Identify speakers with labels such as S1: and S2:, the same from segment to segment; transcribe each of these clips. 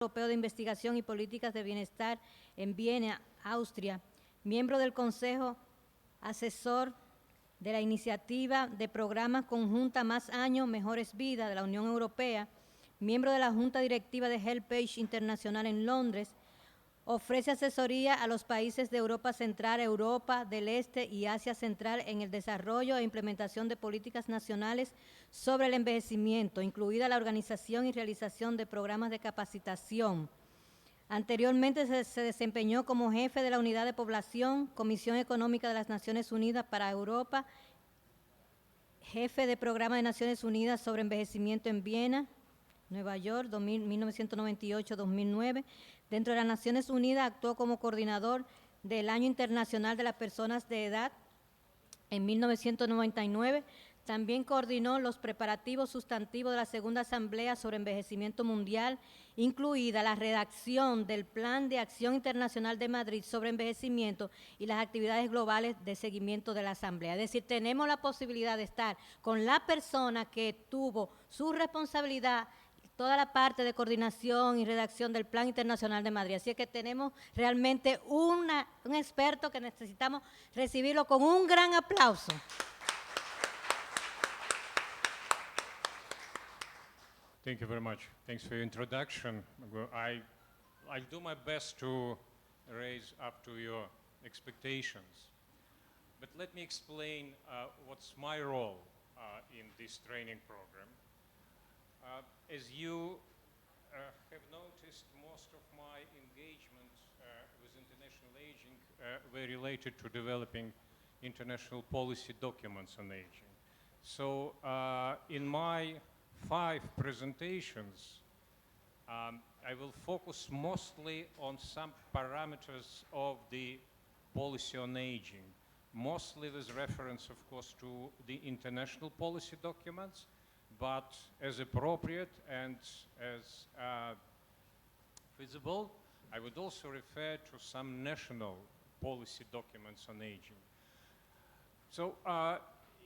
S1: Europeo de Investigación y Políticas de Bienestar en Viena, Austria, miembro del Consejo Asesor de la Iniciativa de Programas Conjunta Más Años, Mejores Vidas de la Unión Europea, miembro de la Junta Directiva de HelpAge Internacional en Londres, ofrece asesoría a los países de Europa Central, Europa del Este y Asia Central en el desarrollo e implementación de políticas nacionales sobre el envejecimiento, incluida la organización y realización de programas de capacitación. Anteriormente se desempeñó como jefe de la Unidad de Población, Comisión Económica de las Naciones Unidas para Europa, jefe de Programa de Naciones Unidas sobre Envejecimiento en Viena, Nueva York, 1998-2009. Dentro de las Naciones Unidas actuó como coordinador del Año Internacional de las Personas de Edad en 1999. También coordinó los preparativos sustantivos de la Segunda Asamblea sobre Envejecimiento Mundial, incluida la redacción del Plan de Acción Internacional de Madrid sobre envejecimiento y las actividades globales de seguimiento de la Asamblea. Es decir, tenemos la posibilidad de estar con la persona que tuvo su responsabilidad toda la parte de coordinación y redacción del Plan Internacional de Madrid. Así es que tenemos realmente un experto que necesitamos recibirlo con un gran aplauso.
S2: Thank you very much. Thanks for your introduction. I'll do my best to raise up to your expectations. But let me explain what's my role in this training program. As you have noticed, most of my engagement with international aging were related to developing international policy documents on aging. So in my 5 presentations, I will focus mostly on some parameters of the policy on aging, mostly with reference, of course, to the international policy documents, but as appropriate and as feasible, I would also refer to some national policy documents on aging. So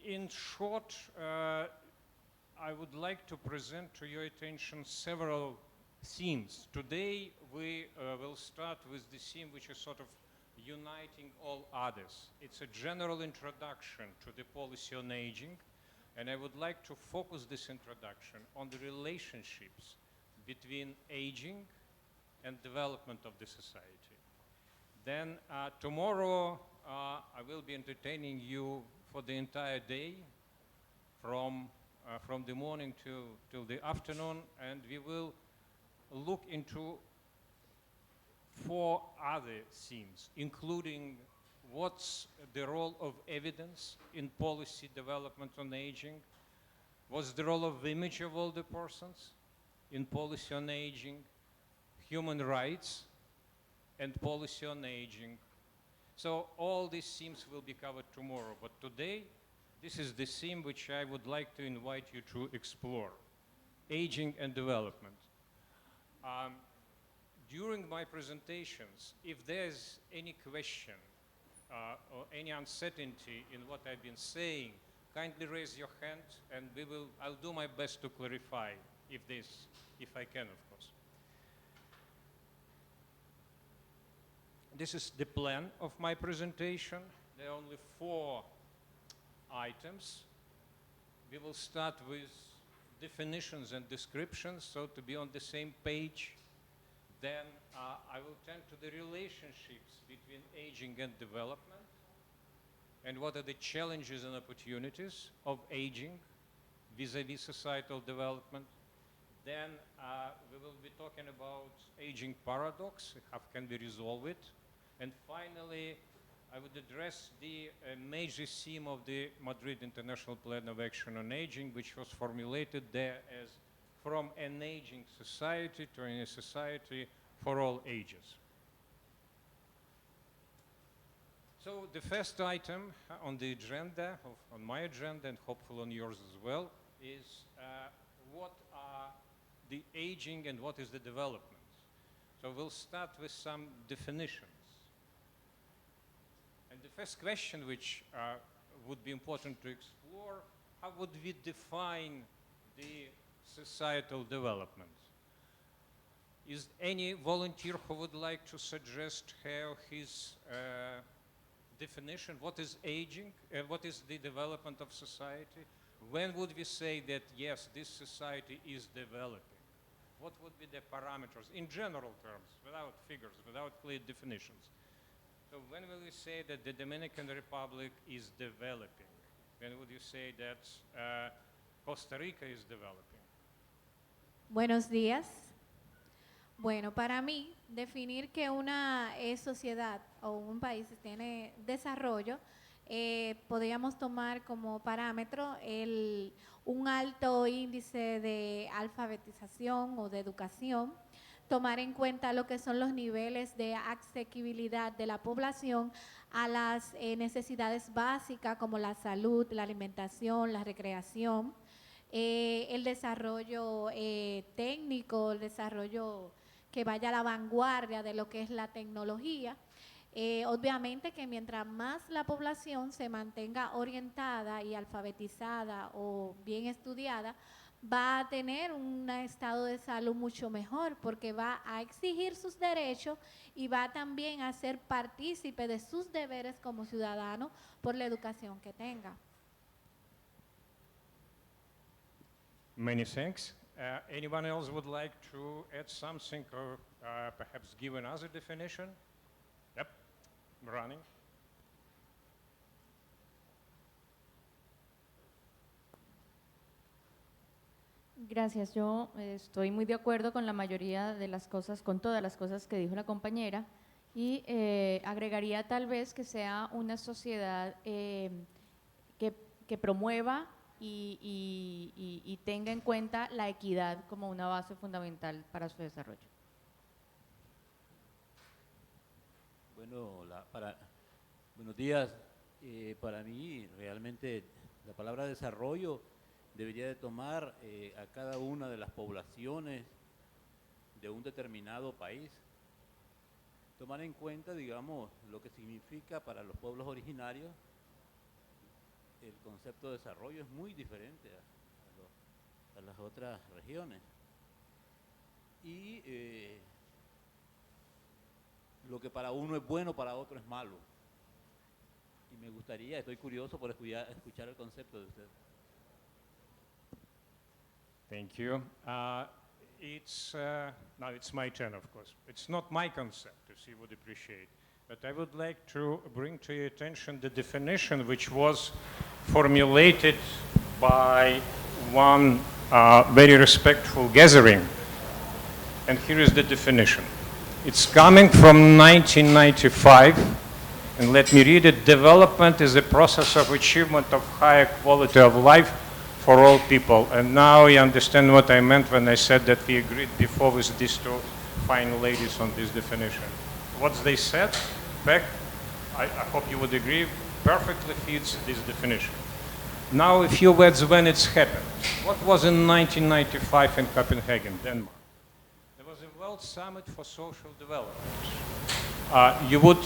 S2: in short, I would like to present to your attention several themes. Today we will start with the theme which is sort of uniting all others. It's a general introduction to the policy on aging, and I would like to focus this introduction on the relationships between aging and development of the society. Then tomorrow I will be entertaining you for the entire day from the morning till the afternoon, and we will look into 4 other themes, including what's the role of evidence in policy development on aging, what's the role of image of older persons in policy on aging, human rights, and policy on aging. So all these themes will be covered tomorrow, but today, this is the theme which I would like to invite you to explore, aging and development. During my presentations, if there's any question or any uncertainty in what I've been saying, kindly raise your hand and I'll do my best to clarify if I can, of course. This is the plan of my presentation. There are only 4 items. We will start with definitions and descriptions, so to be on the same page. Then I will turn to the relationships between aging and development, and what are the challenges and opportunities of aging vis-a-vis societal development. Then we will be talking about aging paradox, how can we resolve it. And finally, I would address the major theme of the Madrid International Plan of Action on Aging, which was formulated there as from an aging society to a society for all ages. So the first item on the agenda, on my agenda and hopefully on yours as well, is what are the aging and what is the development. So we'll start with some definitions. And the first question which would be important to explore, how would we define the societal development? Is any volunteer who would like to suggest her or his definition? What is aging? What is the development of society? When would we say that, yes, this society is developing? What would be the parameters in general terms, without figures, without clear definitions? So when will we say that the Dominican Republic is developing? When would you say that Costa Rica is developing?
S3: Buenos días. Bueno, para mí, definir que una sociedad o un país tiene desarrollo, podríamos tomar como parámetro un alto índice de alfabetización o de educación, tomar en cuenta lo que son los niveles de asequibilidad de la población a las necesidades básicas como la salud, la alimentación, la recreación, el desarrollo técnico, el desarrollo que vaya a la vanguardia de lo que es la tecnología. Obviamente que mientras más la población se mantenga orientada y alfabetizada o bien estudiada, va a tener un estado de salud mucho mejor porque va a exigir sus derechos y va también a ser partícipe de sus deberes como ciudadano por la educación que tenga.
S2: Many thanks. Anyone else would like to add something or perhaps give another definition? Yep, running.
S4: Gracias, yo estoy muy de acuerdo con la mayoría de las cosas, con todas las cosas que dijo la compañera y agregaría tal vez que sea una sociedad que promueva y tenga en cuenta la equidad como una base fundamental para su desarrollo.
S5: Bueno, buenos días. Para mí, realmente, la palabra desarrollo debería de tomar a cada una de las poblaciones de un determinado país. Tomar en cuenta, digamos, lo que significa para los pueblos originarios. El concepto de desarrollo es muy diferente a las otras regiones. Y lo que para uno es bueno, para otro es malo. Y me gustaría, estoy curioso por escuchar el concepto de usted.
S2: Thank you. Now it's my turn, of course. It's not my concept, as you would appreciate, but I would like to bring to your attention the definition which was formulated by one very respectful gathering. And here is the definition. It's coming from 1995, and let me read it. Development is a process of achievement of higher quality of life for all people. And now you understand what I meant when I said that we agreed before with these two fine ladies on this definition. What they said, in fact, I hope you would agree, perfectly fits this definition. Now a few words when it's happened. What was in 1995 in Copenhagen, Denmark? There was a World Summit for Social Development. You would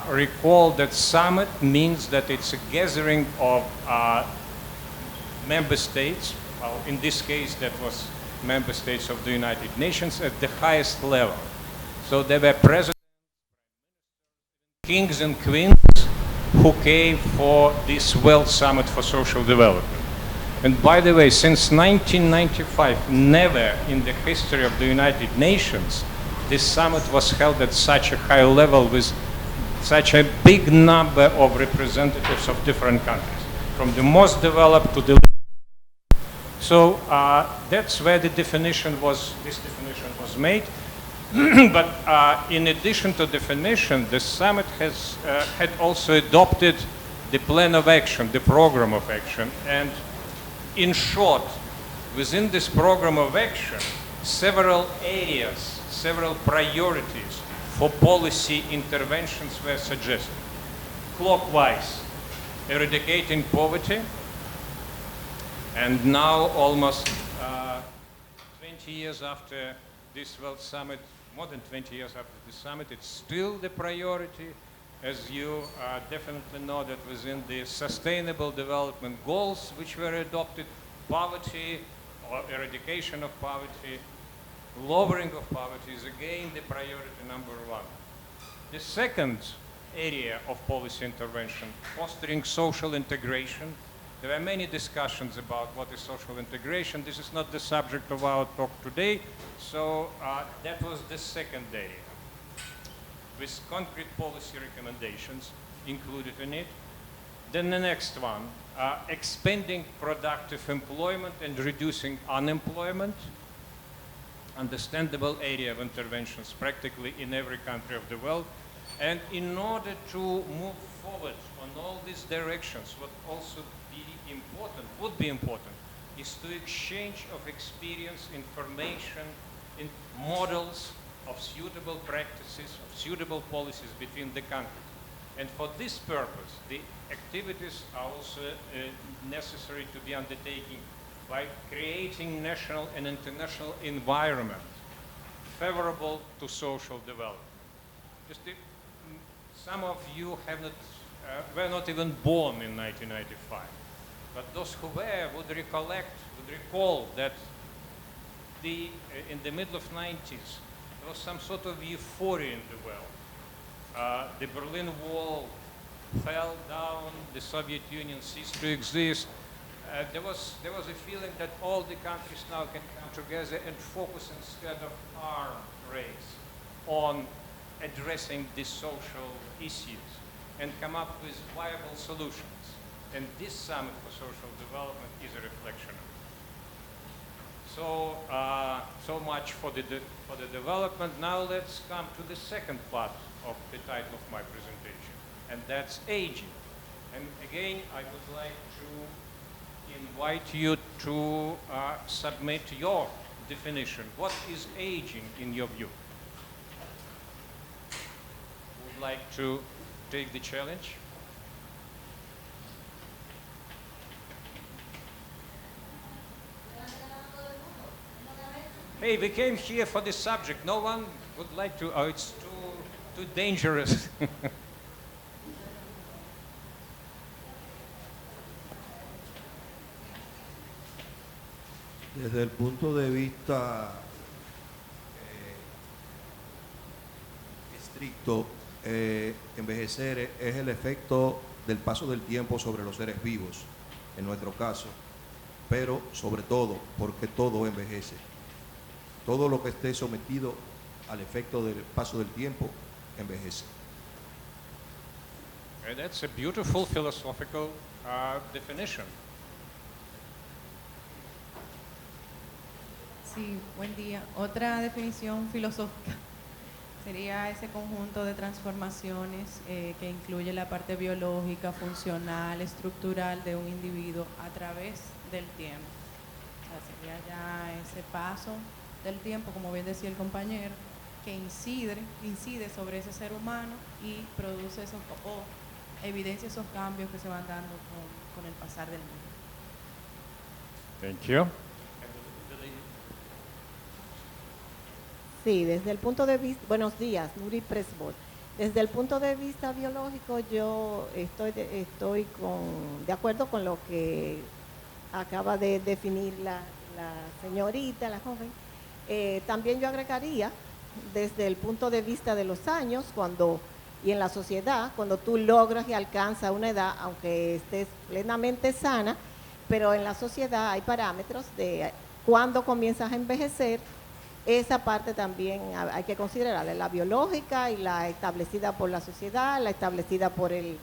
S2: recall that summit means that it's a gathering of member states. Well, in this case, that was member states of the United Nations at the highest level. So there were presidents, kings and queens who came for this World Summit for Social Development. And by the way, since 1995, never in the history of the United Nations, this summit was held at such a high level with such a big number of representatives of different countries, from the most developed to the least. So that's where this definition was made. But in addition to definition, the summit had also adopted the plan of action, the program of action. And in short, within this program of action, several areas, several priorities for policy interventions were suggested. Clockwise, eradicating poverty, and now almost 20 years after this World Summit, more than 20 years after the summit, it's still the priority. As you definitely know that within the Sustainable Development Goals which were adopted, poverty or eradication of poverty lowering of poverty is again the priority number one. The second area of policy intervention, fostering social integration. There are many discussions about what is social integration. This is not the subject of our talk today, so that was the second area, with concrete policy recommendations included in it. Then the next one, expanding productive employment and reducing unemployment. Understandable area of interventions practically in every country of the world. And in order to move forward on all these directions, what also would be important, is to exchange of experience, information, in models of suitable practices, of suitable policies between the countries. And for this purpose, the activities are also necessary to be undertaken by creating national and international environment favorable to social development. Some of you were not even born in 1995, but those who were would recall that in the middle of 90s, there was some sort of euphoria in the world. The Berlin Wall fell down, the Soviet Union ceased to exist. There was a feeling that all the countries now can come together and focus instead of arms race on addressing the social issues and come up with viable solutions. And this Summit for Social Development is a reflection of it. So much for the development. Now let's come to the second part of the title of my presentation, and that's aging. And again, I would like to invite you to submit your definition. What is aging in your view? Would like to take the challenge? Hey, we came here for this subject. No one would like to, oh, it's too dangerous.
S6: Desde el punto de vista estricto, envejecer es el efecto del paso del tiempo sobre los seres vivos, en nuestro caso, pero sobre todo porque todo envejece. Todo lo que esté sometido al efecto del paso del tiempo envejece.
S2: That's a beautiful philosophical definition.
S7: Sí, buen día. Otra definición filosófica sería ese conjunto de transformaciones que incluye la parte biológica, funcional, estructural de un individuo a través del tiempo. O sea, sería ya ese paso del tiempo, como bien decía el compañero, que incide sobre ese ser humano y produce esos, o evidencia esos cambios que se van dando con el pasar del tiempo.
S2: Thank you.
S8: Sí, desde el punto de vista, buenos días, Nuri Presbol. Desde el punto de vista biológico, yo estoy de acuerdo con lo que acaba de definir la señorita, la joven. También yo agregaría, desde el punto de vista de los años, y en la sociedad, cuando tú logras y alcanzas una edad, aunque estés plenamente sana, pero en la sociedad hay parámetros de cuándo comienzas a envejecer. Esa parte también hay que considerarla, la biológica y la establecida por la sociedad, la establecida por el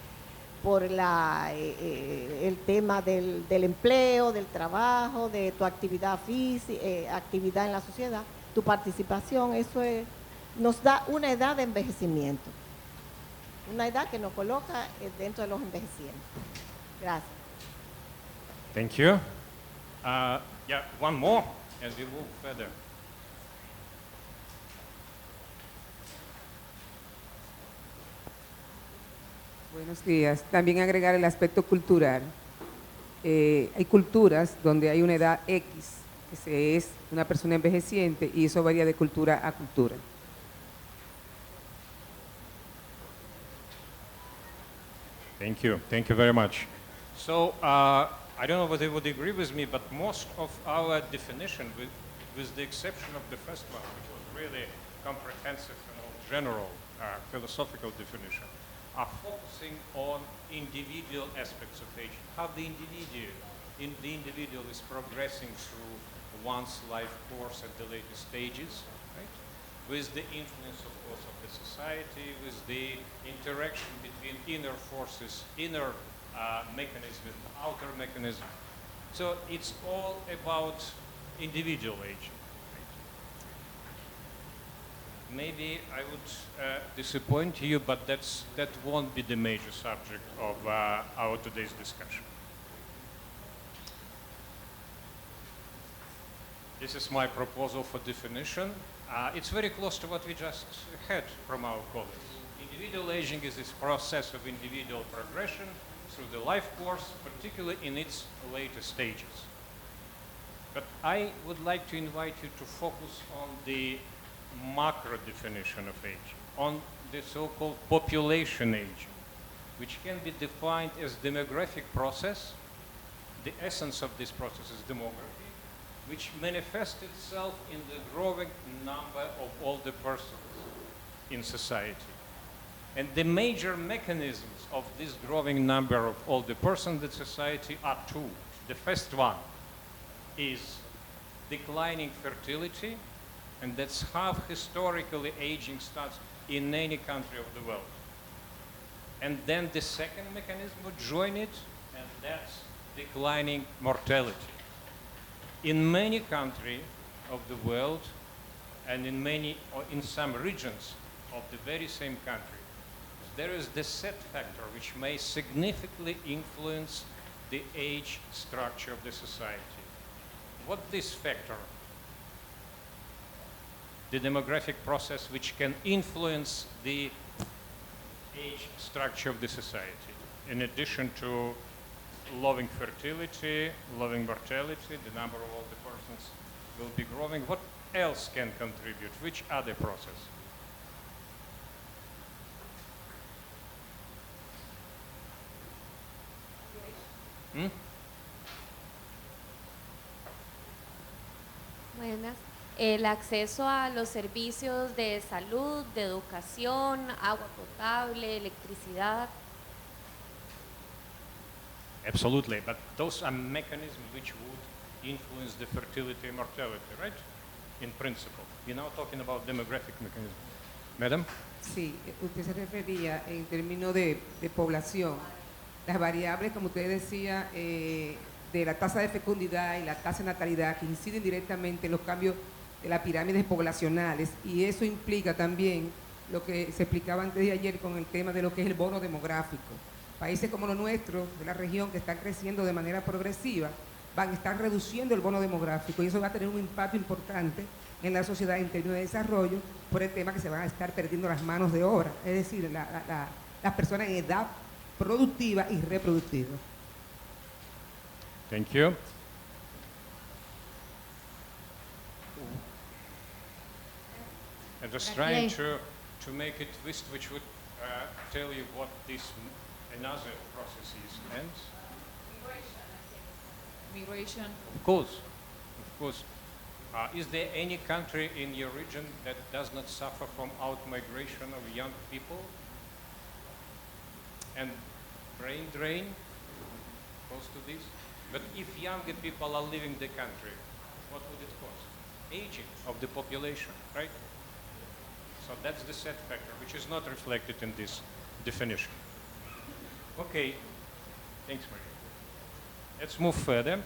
S8: tema del empleo, del trabajo, de tu actividad física, actividad en la sociedad, tu participación. Eso nos da una edad de envejecimiento, una edad que nos coloca dentro de los envejecientes. Gracias.
S2: Thank you. Yeah, one more as we move further.
S9: Buenos días. También agregar el aspecto cultural. Hay culturas donde hay una edad X, que se es una persona envejeciente, y eso varía de cultura a cultura.
S2: Thank you. Thank you very much. So, I don't know whether you would agree with me, but most of our definition with the exception of the first one, which was really comprehensive and general philosophical definition, are focusing on individual aspects of aging, how the individual is progressing through one's life course at the later stages, right? With the influence, of course, of the society, with the interaction between inner forces, inner mechanism, outer mechanism. So it's all about individual aging. Maybe I would disappoint you, but that won't be the major subject of our today's discussion. This is my proposal for definition. It's very close to what we just heard from our colleagues. Individual aging is this process of individual progression through the life course, particularly in its later stages. But I would like to invite you to focus on the macro definition of aging, on the so-called population aging, which can be defined as demographic process. The essence of this process is demography, which manifests itself in the growing number of older persons in society. And the major mechanisms of this growing number of older persons in society are two. The first one is declining fertility, and that's how historically aging starts in any country of the world. And then the second mechanism would join it, and that's declining mortality. In many countries of the world, and in some regions of the very same country, there is the set factor which may significantly influence the age structure of the society. What this factor? The demographic process which can influence the age structure of the society. In addition to lowering fertility, lowering mortality, the number of older persons will be growing. What else can contribute? Which other process?
S10: Buenas. El acceso a los servicios de salud, de educación, agua potable, electricidad.
S2: Absolutely, but those are mechanisms which would influence the fertility and mortality, right? In principle. You're now talking about demographic mechanisms. Madam?
S9: Sí, usted se refería en términos de población. Las variables, como usted decía, de la tasa de fecundidad y la tasa de natalidad que inciden directamente en los cambios de las pirámides poblacionales, y eso implica también lo que se explicaba antes de ayer con el tema de lo que es el bono demográfico. Países como los nuestros, de la región, que están creciendo de manera progresiva, van a estar reduciendo el bono demográfico, y eso va a tener un impacto importante en la sociedad en términos de desarrollo por el tema que se van a estar perdiendo las manos de obra, es decir, las personas en edad productiva y reproductiva.
S2: Thank you. I'm just trying to make a twist which would tell you what this another process is. And
S11: Migration.
S2: of course. Is there any country in your region that does not suffer from out-migration of young people? And brain drain, close to this? But if younger people are leaving the country, what would it cost? Aging of the population, right? So that's the set factor, which is not reflected in this definition. Okay, thanks, Maria. Let's move further.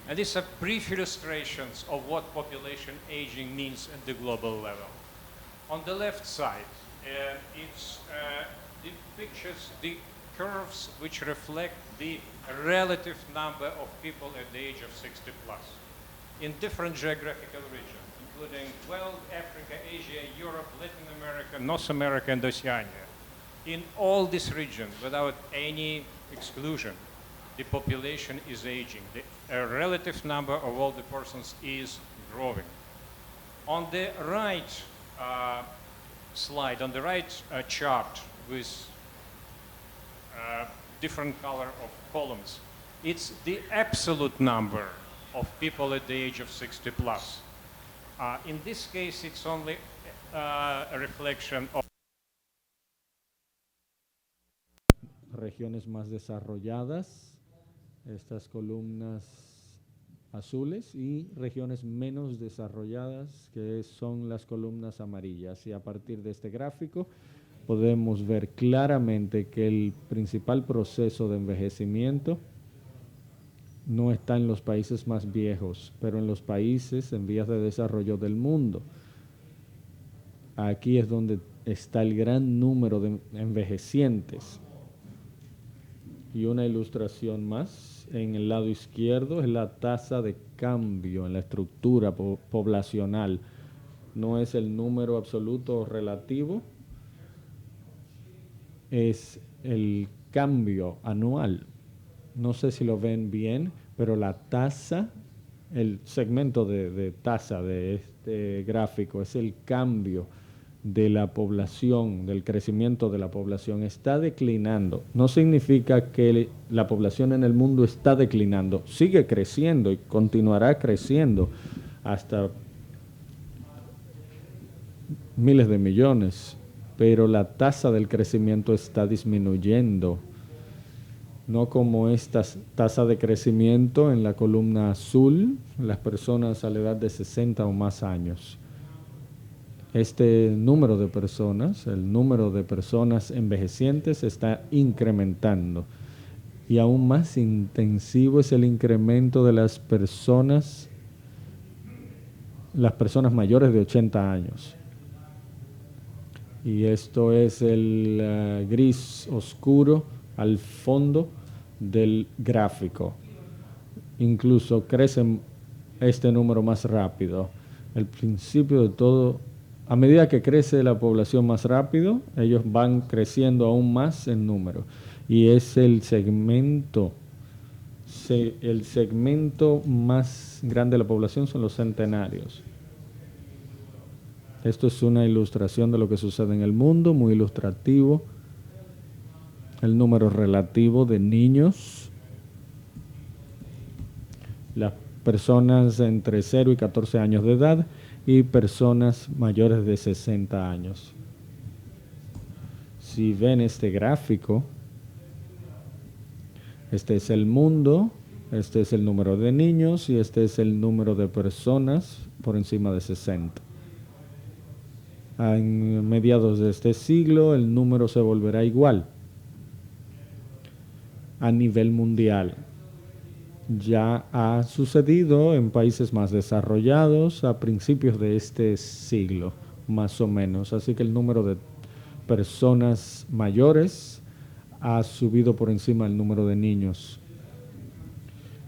S2: And these are brief illustrations of what population aging means at the global level. On the left side, it's the pictures, the curves which reflect the relative number of people at the age of 60 plus in different geographical regions, including world, Africa, Asia, Europe, Latin America, North America, and Oceania. In all these regions, without any exclusion, the population is aging. The relative number of older persons is growing. On the right slide, on the right chart with different color of columns, it's the absolute number of people at the age of 60 plus. In this case, it's only a reflection of
S11: regiones más desarrolladas, estas columnas azules, y regiones menos desarrolladas, que son las columnas amarillas. Y a partir de este gráfico podemos ver claramente que el principal proceso de envejecimiento no está en los países más viejos, pero en los países en vías de desarrollo del mundo. Aquí es donde está el gran número de envejecientes. Y una ilustración más, en el lado izquierdo, es la tasa de cambio en la estructura poblacional. No es el número absoluto o relativo, es el cambio anual. No sé si lo ven bien, pero la tasa, el segmento de tasa de este gráfico es el cambio de la población, del crecimiento de la población. Está declinando. No significa que la población en el mundo está declinando. Sigue creciendo y continuará creciendo hasta miles de millones, pero la tasa del crecimiento está disminuyendo. No como esta tasa de crecimiento en la columna azul, las personas a la edad de 60 o más años. Este número de personas, el número de personas envejecientes está incrementando. Y aún más intensivo es el incremento de las personas mayores de 80 años. Y esto es el gris oscuro al fondo del gráfico. Incluso crece este número más rápido. El principio de todo, a medida que crece la población más rápido, ellos van creciendo aún más en número. Y es el segmento más grande de la población son los centenarios. Esto es una ilustración de lo que sucede en el mundo, muy ilustrativo. El número relativo de niños, las personas entre 0 y 14 años de edad y personas mayores de 60 años. Si ven este gráfico, este es el mundo, este es el número de niños y este es el número de personas por encima de 60. En mediados de este siglo el número se volverá igual a nivel mundial. Ya ha sucedido en países más desarrollados a principios de este siglo, más o menos. Así que el número de personas mayores ha subido por encima del número de niños.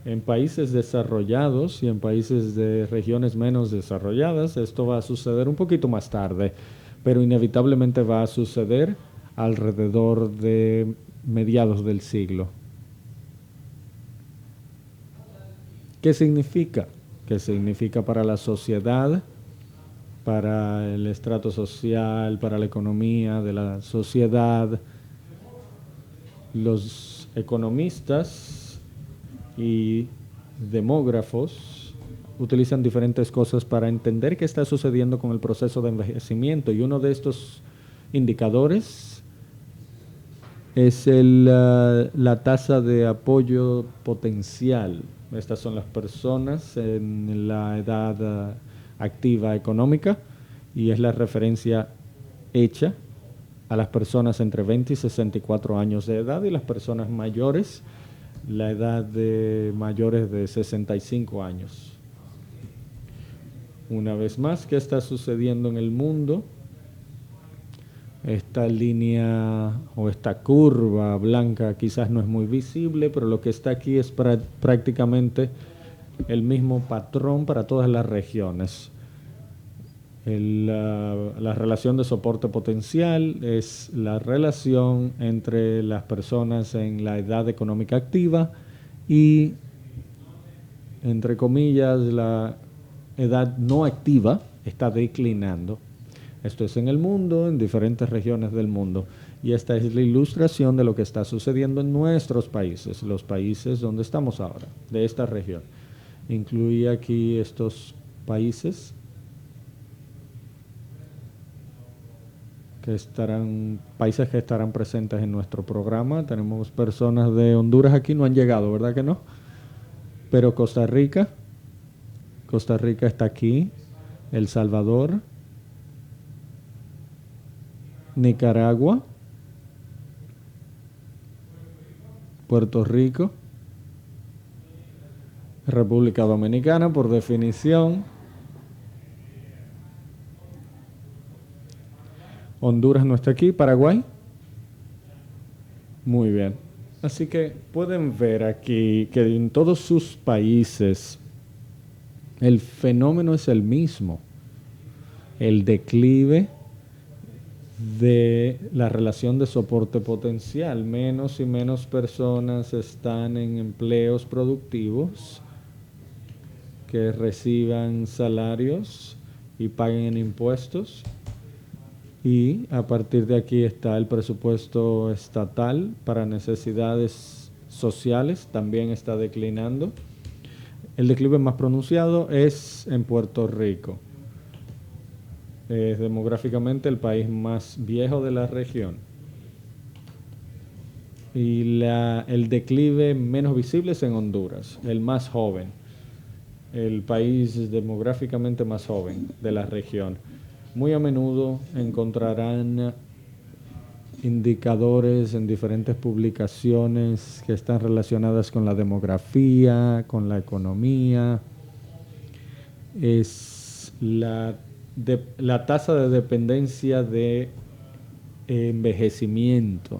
S11: En países desarrollados y en países de regiones menos desarrolladas, esto va a suceder un poquito más tarde, pero inevitablemente va a suceder alrededor de mediados del siglo. ¿Qué significa? ¿Qué significa para la sociedad, para el estrato social, para la economía de la sociedad? Los economistas y demógrafos utilizan diferentes cosas para entender qué está sucediendo con el proceso de envejecimiento, y uno de estos indicadores es la tasa de apoyo potencial. Estas son las personas en la edad activa económica y es la referencia hecha a las personas entre 20 y 64 años de edad, y las personas mayores, la edad de mayores de 65 años. Una vez más, ¿qué está sucediendo en el mundo? Esta línea o esta curva blanca quizás no es muy visible, pero lo que está aquí es prácticamente el mismo patrón para todas las regiones. La relación de soporte potencial es la relación entre las personas en la edad económica activa y, entre comillas, la edad no activa está declinando. Esto es en el mundo, en diferentes regiones del mundo. Y esta es la ilustración de lo que está sucediendo en nuestros países, los países donde estamos ahora, de esta región. Incluí aquí estos países países que estarán presentes en nuestro programa. Tenemos personas de Honduras aquí, no han llegado, ¿verdad que no? Pero Costa Rica está aquí, El Salvador, Nicaragua, Puerto Rico, República Dominicana, por definición, Honduras no está aquí, Paraguay. Muy bien. Así que pueden ver aquí que en todos sus países el fenómeno es el mismo. El declive de la relación de soporte potencial. Menos y menos personas están en empleos productivos que reciban salarios y paguen impuestos. Y a partir de aquí está el presupuesto estatal para necesidades sociales, también está declinando. El declive más pronunciado es en Puerto Rico. Es demográficamente el país más viejo de la región. Y el declive menos visible es en Honduras, el más joven, el país demográficamente más joven de la región. Muy a menudo encontrarán indicadores en diferentes publicaciones que están relacionadas con la demografía, con la economía. Es la tasa de dependencia de envejecimiento.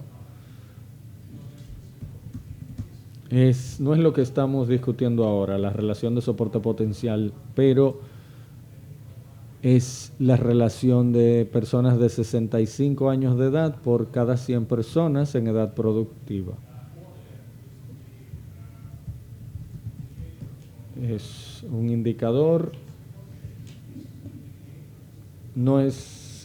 S11: No es lo que estamos discutiendo ahora, la relación de soporte potencial, pero es la relación de personas de 65 años de edad por cada 100 personas en edad productiva. Es un indicador.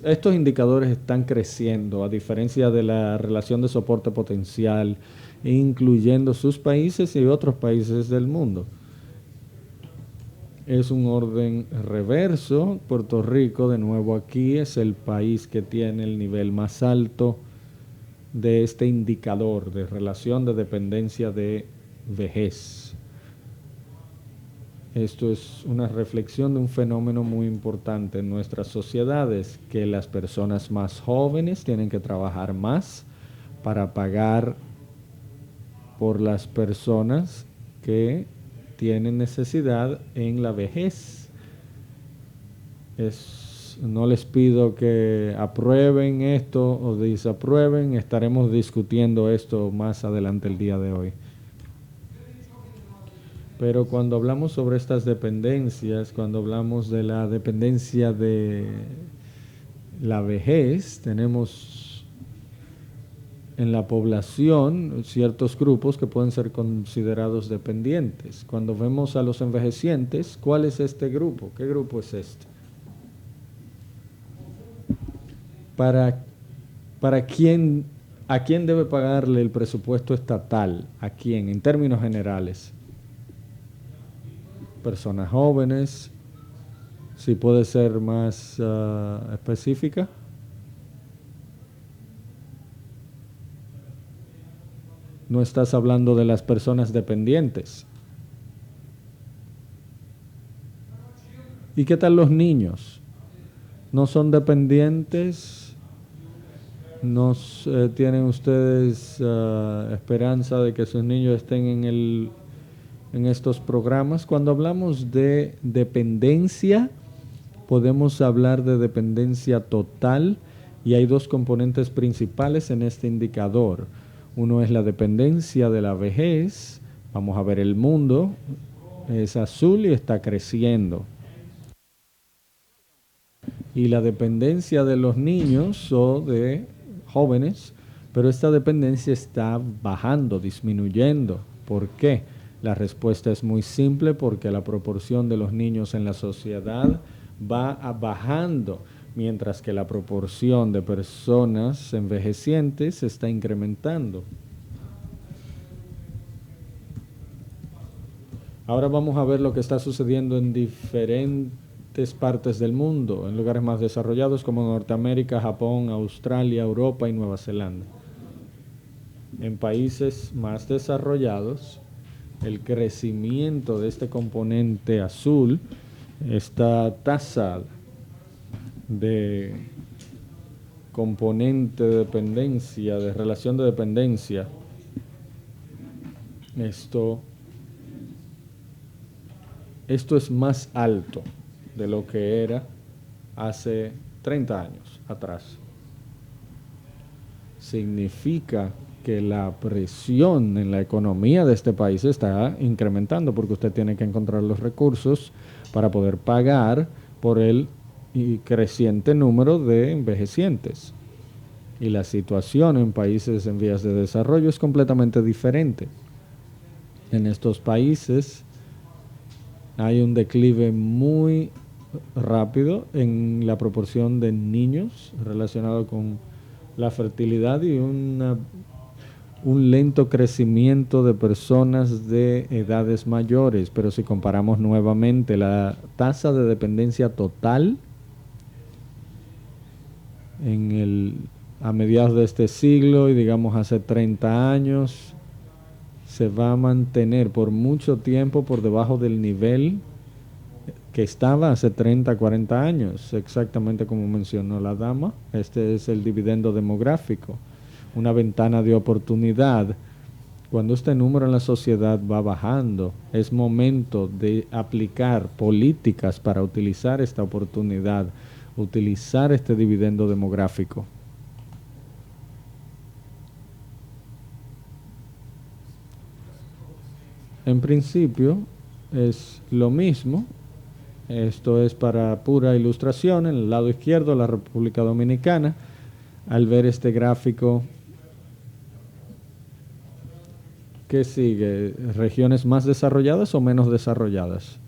S11: Estos indicadores están creciendo a diferencia de la relación de soporte potencial, incluyendo sus países y otros países del mundo. Es un orden reverso. Puerto Rico, de nuevo aquí, es el país que tiene el nivel más alto de este indicador de relación de dependencia de vejez. Esto es una reflexión de un fenómeno muy importante en nuestras sociedades, que las personas más jóvenes tienen que trabajar más para pagar por las personas que tienen necesidad en la vejez. No les pido que aprueben esto o desaprueben, estaremos discutiendo esto más adelante el día de hoy. Pero cuando hablamos sobre estas dependencias, cuando hablamos de la dependencia de la vejez, tenemos en la población ciertos grupos que pueden ser considerados dependientes. Cuando vemos a los envejecientes, ¿cuál es este grupo? ¿Qué grupo es este? ¿A quién debe pagarle el presupuesto estatal? ¿A quién? En términos generales. Personas jóvenes, si puede ser más específica. No estás hablando de las personas dependientes. ¿Y qué tal los niños? ¿No son dependientes? ¿No tienen ustedes esperanza de que sus niños estén en estos programas? Cuando hablamos de dependencia, podemos hablar de dependencia total y hay dos componentes principales en este indicador. Uno es la dependencia de la vejez. Vamos a ver el mundo. Es azul y está creciendo. Y la dependencia de los niños o de jóvenes, pero esta dependencia está bajando, disminuyendo. ¿Por qué? La respuesta es muy simple, porque la proporción de los niños en la sociedad va bajando, mientras que la proporción de personas envejecientes se está incrementando. Ahora vamos a ver lo que está sucediendo en diferentes partes del mundo, en lugares más desarrollados como Norteamérica, Japón, Australia, Europa y Nueva Zelanda. En países más desarrollados, el crecimiento de este componente azul, esta tasa de componente de dependencia, de relación de dependencia, esto es más alto de lo que era hace 30 años atrás. Significa que la presión en la economía de este país está incrementando porque usted tiene que encontrar los recursos para poder pagar por el creciente número de envejecientes. Y la situación en países en vías de desarrollo es completamente diferente. En estos países hay un declive muy rápido en la proporción de niños relacionado con la fertilidad y un lento crecimiento de personas de edades mayores. Pero si comparamos nuevamente la tasa de dependencia total a mediados de este siglo y digamos hace 30 años, se va a mantener por mucho tiempo por debajo del nivel que estaba hace 30, 40 años, exactamente como mencionó la dama. Este es el dividendo demográfico, una ventana de oportunidad. Cuando este número en la sociedad va bajando, es momento de aplicar políticas para utilizar esta oportunidad, utilizar este dividendo demográfico. En principio es lo mismo. Esto es para pura ilustración. En el lado izquierdo, la República Dominicana. Al ver este gráfico, ¿qué sigue? ¿Regiones más desarrolladas o menos desarrolladas?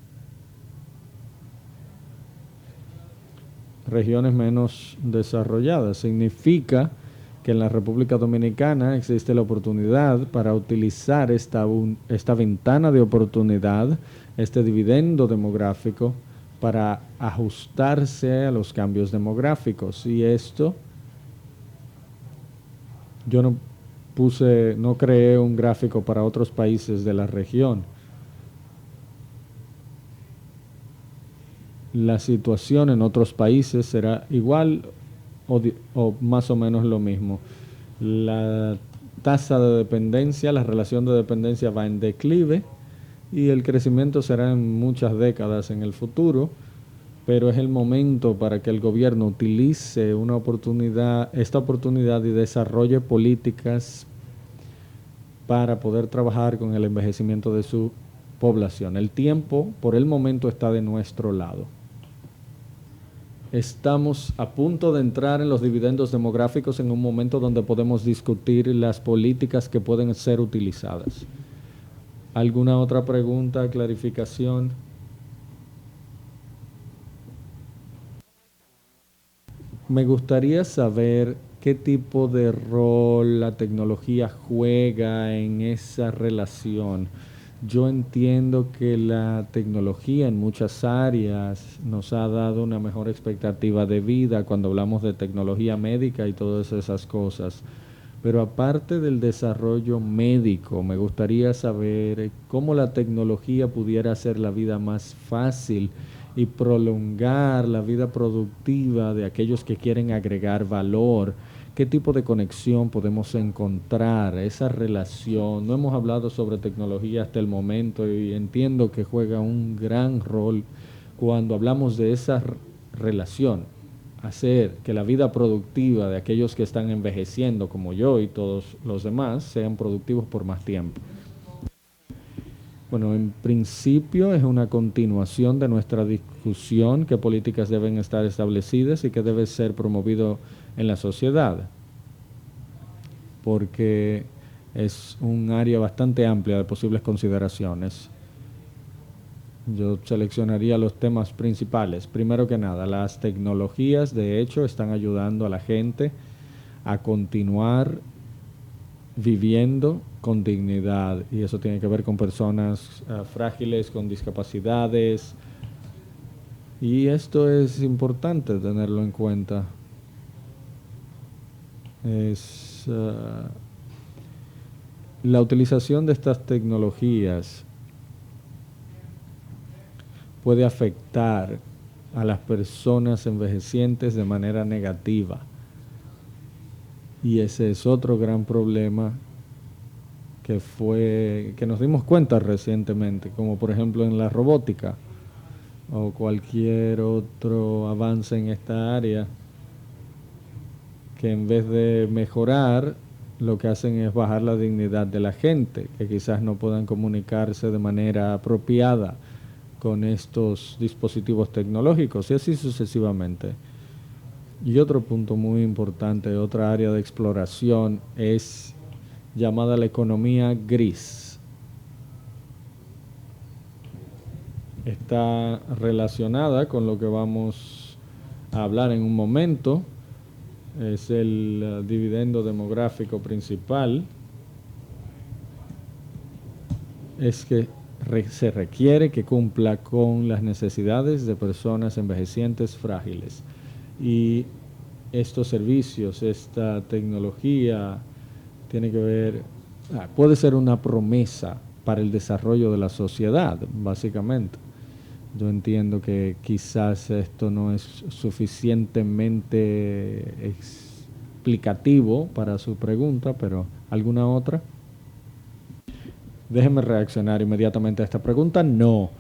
S11: Regiones menos desarrolladas. Significa que en la República Dominicana existe la oportunidad para utilizar esta ventana de oportunidad, este dividendo demográfico, para ajustarse a los cambios demográficos. Y esto, yo no creé un gráfico para otros países de la región. La situación en otros países será igual o más o menos lo mismo. La tasa de dependencia, la relación de dependencia va en declive y el crecimiento será en muchas décadas en el futuro, pero es el momento para que el gobierno utilice esta oportunidad y desarrolle políticas para poder trabajar con el envejecimiento de su población. El tiempo, por el momento, está de nuestro lado. Estamos a punto de entrar en los dividendos demográficos en un momento donde podemos discutir las políticas que pueden ser utilizadas. ¿Alguna otra pregunta, clarificación? Me gustaría saber qué tipo de rol la tecnología juega en esa relación. Yo entiendo que la tecnología en muchas áreas nos ha dado una mejor expectativa de vida cuando hablamos de tecnología médica y todas esas cosas. Pero aparte del desarrollo médico, me gustaría saber cómo la tecnología pudiera hacer la vida más fácil y prolongar la vida productiva de aquellos que quieren agregar valor. ¿Qué tipo de conexión podemos encontrar? Esa relación. No hemos hablado sobre tecnología hasta el momento y entiendo que juega un gran rol cuando hablamos de esa relación. Hacer que la vida productiva de aquellos que están envejeciendo, como yo y todos los demás, sean productivos por más tiempo. Bueno, en principio es una continuación de nuestra discusión, qué políticas deben estar establecidas y qué debe ser promovido en la sociedad, porque es un área bastante amplia de posibles consideraciones. Yo seleccionaría los temas principales. Primero que nada, las tecnologías de hecho están ayudando a la gente a continuar viviendo con dignidad, y eso tiene que ver con personas frágiles, con discapacidades, y esto es importante tenerlo en cuenta. La utilización de estas tecnologías puede afectar a las personas envejecientes de manera negativa, y ese es otro gran problema que nos dimos cuenta recientemente, como por ejemplo en la robótica o cualquier otro avance en esta área, que en vez de mejorar, lo que hacen es bajar la dignidad de la gente, que quizás no puedan comunicarse de manera apropiada con estos dispositivos tecnológicos, y así sucesivamente. Y otro punto muy importante, otra área de exploración, es llamada la economía gris. Está relacionada con lo que vamos a hablar en un momento. Es el dividendo demográfico principal. Es que se requiere que cumpla con las necesidades de personas envejecientes frágiles. Y estos servicios, esta tecnología, tiene que ver, puede ser una promesa para el desarrollo de la sociedad, básicamente. Yo entiendo que quizás esto no es suficientemente explicativo para su pregunta, pero ¿alguna otra? Déjeme reaccionar inmediatamente a esta pregunta. No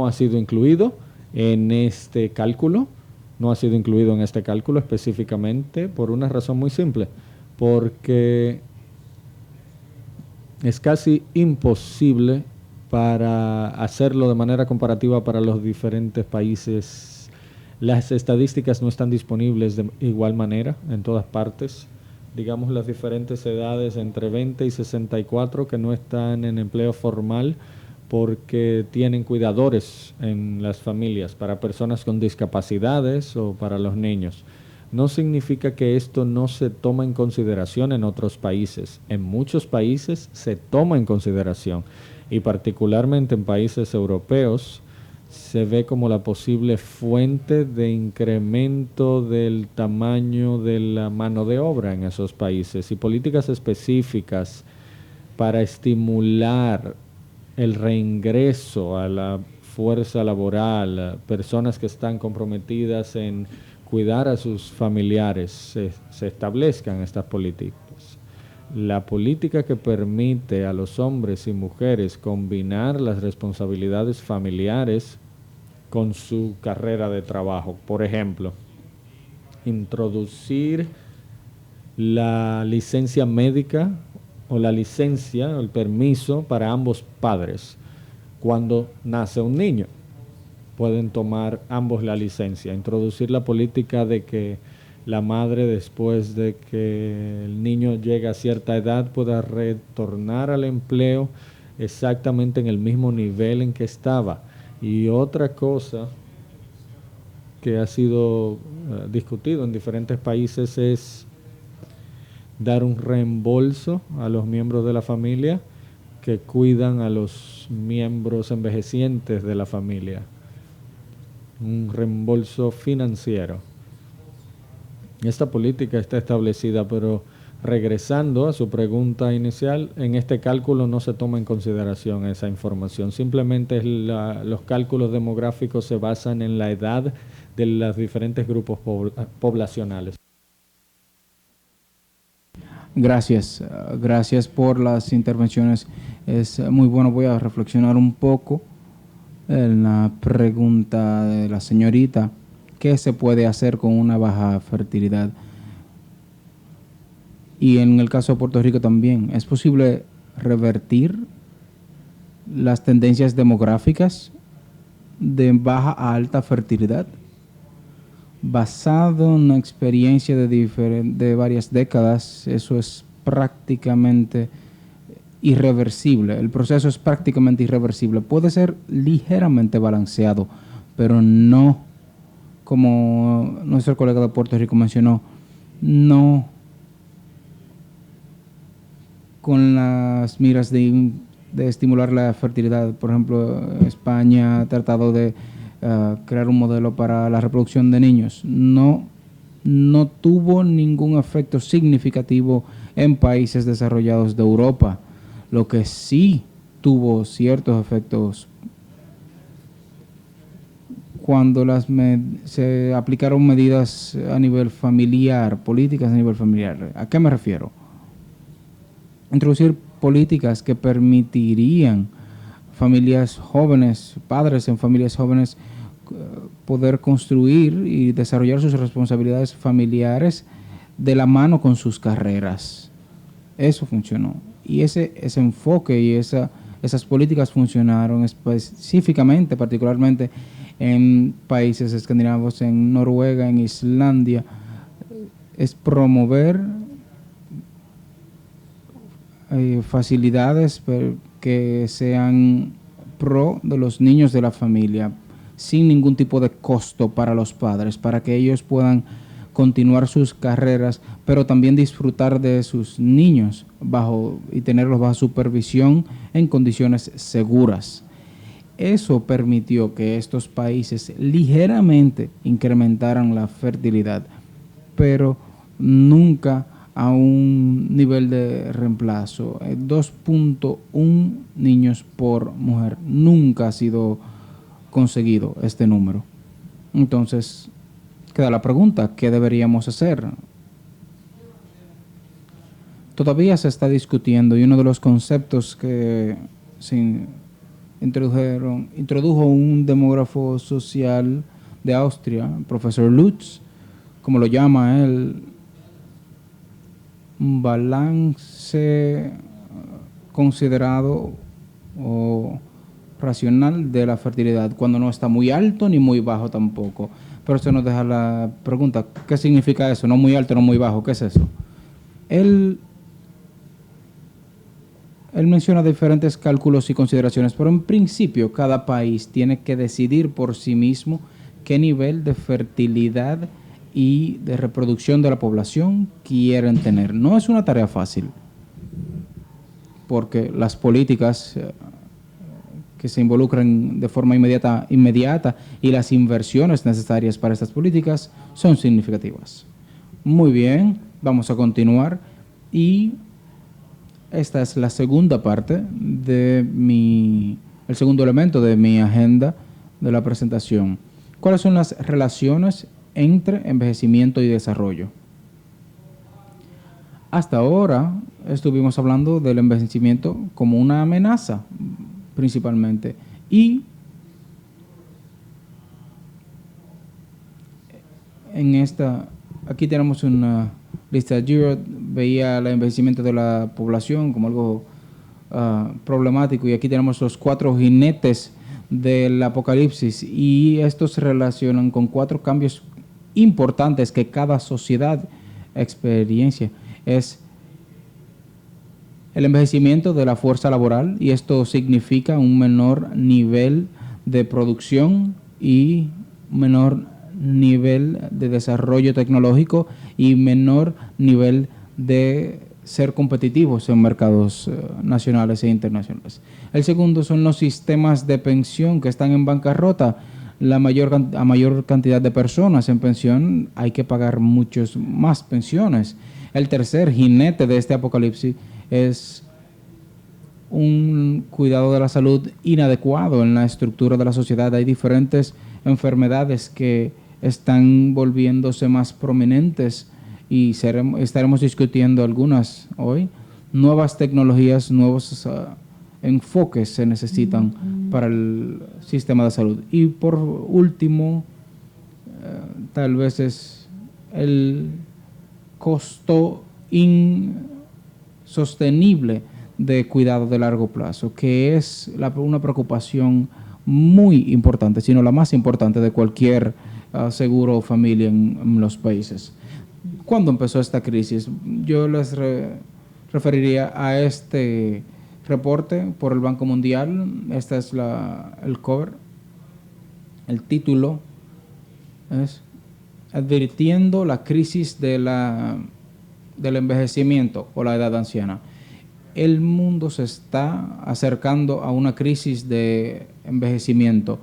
S11: ha sido incluido en este cálculo. No ha sido incluido en este cálculo específicamente por una razón muy simple, porque es casi imposible para hacerlo de manera comparativa para los diferentes países. Las estadísticas no están disponibles de igual manera en todas partes. Digamos, las diferentes edades entre 20 y 64 que no están en empleo formal porque tienen cuidadores en las familias para personas con discapacidades o para los niños. No significa que esto no se toma en consideración en otros países. En muchos países se toma en consideración, y particularmente en países europeos se ve como la posible fuente de incremento del tamaño de la mano de obra en esos países, y políticas específicas para estimular el reingreso a la fuerza laboral, personas que están comprometidas en cuidar a sus familiares, se establezcan estas políticas. La política que permite a los hombres y mujeres combinar las responsabilidades familiares con su carrera de trabajo. Por ejemplo, introducir la licencia médica o la licencia o el permiso para ambos padres. Cuando nace un niño, pueden tomar ambos la licencia. Introducir la política de que la madre, después de que el niño llegue a cierta edad, pueda retornar al empleo exactamente en el mismo nivel en que estaba. Y otra cosa que ha sido discutido en diferentes países es dar un reembolso a los miembros de la familia que cuidan a los miembros envejecientes de la familia. Un reembolso financiero. Esta política está establecida, pero regresando a su pregunta inicial, en este cálculo no se toma en consideración esa información. Simplemente los cálculos demográficos se basan en la edad de los diferentes grupos poblacionales.
S12: Gracias por las intervenciones. Es muy bueno. Voy a reflexionar un poco en la pregunta de la señorita. ¿Qué se puede hacer con una baja fertilidad? Y en el caso de Puerto Rico también, ¿es posible revertir las tendencias demográficas de baja a alta fertilidad? Basado en una experiencia de varias décadas, eso es prácticamente irreversible. El proceso es prácticamente irreversible. Puede ser ligeramente balanceado, pero no, como nuestro colega de Puerto Rico mencionó, no con las miras de estimular la fertilidad. Por ejemplo, España ha tratado de crear un modelo para la reproducción de niños. No tuvo ningún efecto significativo en países desarrollados de Europa. Lo que sí tuvo ciertos efectos cuando se aplicaron medidas a nivel familiar, políticas a nivel familiar. ¿A qué me refiero? Introducir políticas que permitirían familias jóvenes, padres en familias jóvenes, poder construir y desarrollar sus responsabilidades familiares de la mano con sus carreras. Eso funcionó. Y ese enfoque y esas políticas funcionaron específicamente, particularmente en países escandinavos, en Noruega, en Islandia. Es promover facilidades que sean pro de los niños de la familia, sin ningún tipo de costo para los padres, para que ellos puedan continuar sus carreras, pero también disfrutar de sus niños y tenerlos bajo supervisión en condiciones seguras. Eso permitió que estos países ligeramente incrementaran la fertilidad, pero nunca a un nivel de reemplazo. 2.1 niños por mujer. Nunca ha sido conseguido este número. Entonces, queda la pregunta, ¿qué deberíamos hacer? Todavía se está discutiendo y uno de los conceptos que se introdujo un demógrafo social de Austria, el profesor Lutz, como lo llama él, un balance considerado o racional de la fertilidad, cuando no está muy alto ni muy bajo tampoco. Pero eso nos deja la pregunta, ¿qué significa eso? No muy alto, no muy bajo, ¿qué es eso? Él menciona diferentes cálculos y consideraciones, pero en principio cada país tiene que decidir por sí mismo qué nivel de fertilidad y de reproducción de la población quieren tener. No es una tarea fácil, porque las políticas que se involucran de forma inmediata y las inversiones necesarias para estas políticas son significativas. Muy bien, vamos a continuar y esta es la segunda parte el segundo elemento de mi agenda de la presentación. ¿Cuáles son las relaciones entre envejecimiento y desarrollo? Hasta ahora estuvimos hablando del envejecimiento como una amenaza, principalmente. Y aquí tenemos una lista. Giraud veía el envejecimiento de la población como algo problemático, y aquí tenemos los 4 jinetes del apocalipsis, y estos se relacionan con 4 cambios importantes que cada sociedad experiencia. Es el envejecimiento de la fuerza laboral, y esto significa un menor nivel de producción y menor nivel de desarrollo tecnológico y menor nivel de ser competitivos en mercados nacionales e internacionales. El segundo son los sistemas de pensión que están en bancarrota. A mayor cantidad de personas en pensión, hay que pagar muchos más pensiones. El tercer jinete de este apocalipsis es un cuidado de la salud inadecuado en la estructura de la sociedad. Hay diferentes enfermedades que están volviéndose más prominentes y estaremos discutiendo algunas hoy. Nuevas tecnologías, nuevos enfoques se necesitan para el sistema de salud. Y por último, tal vez es el costo insostenible de cuidado de largo plazo, que es una preocupación muy importante, sino la más importante de cualquier seguro o familia en los países. ¿Cuándo empezó esta crisis? Yo les referiría a este reporte por el Banco Mundial. Este es el cover. El título es Advirtiendo la crisis del envejecimiento o la edad anciana. el mundo se está acercando a una crisis de envejecimiento.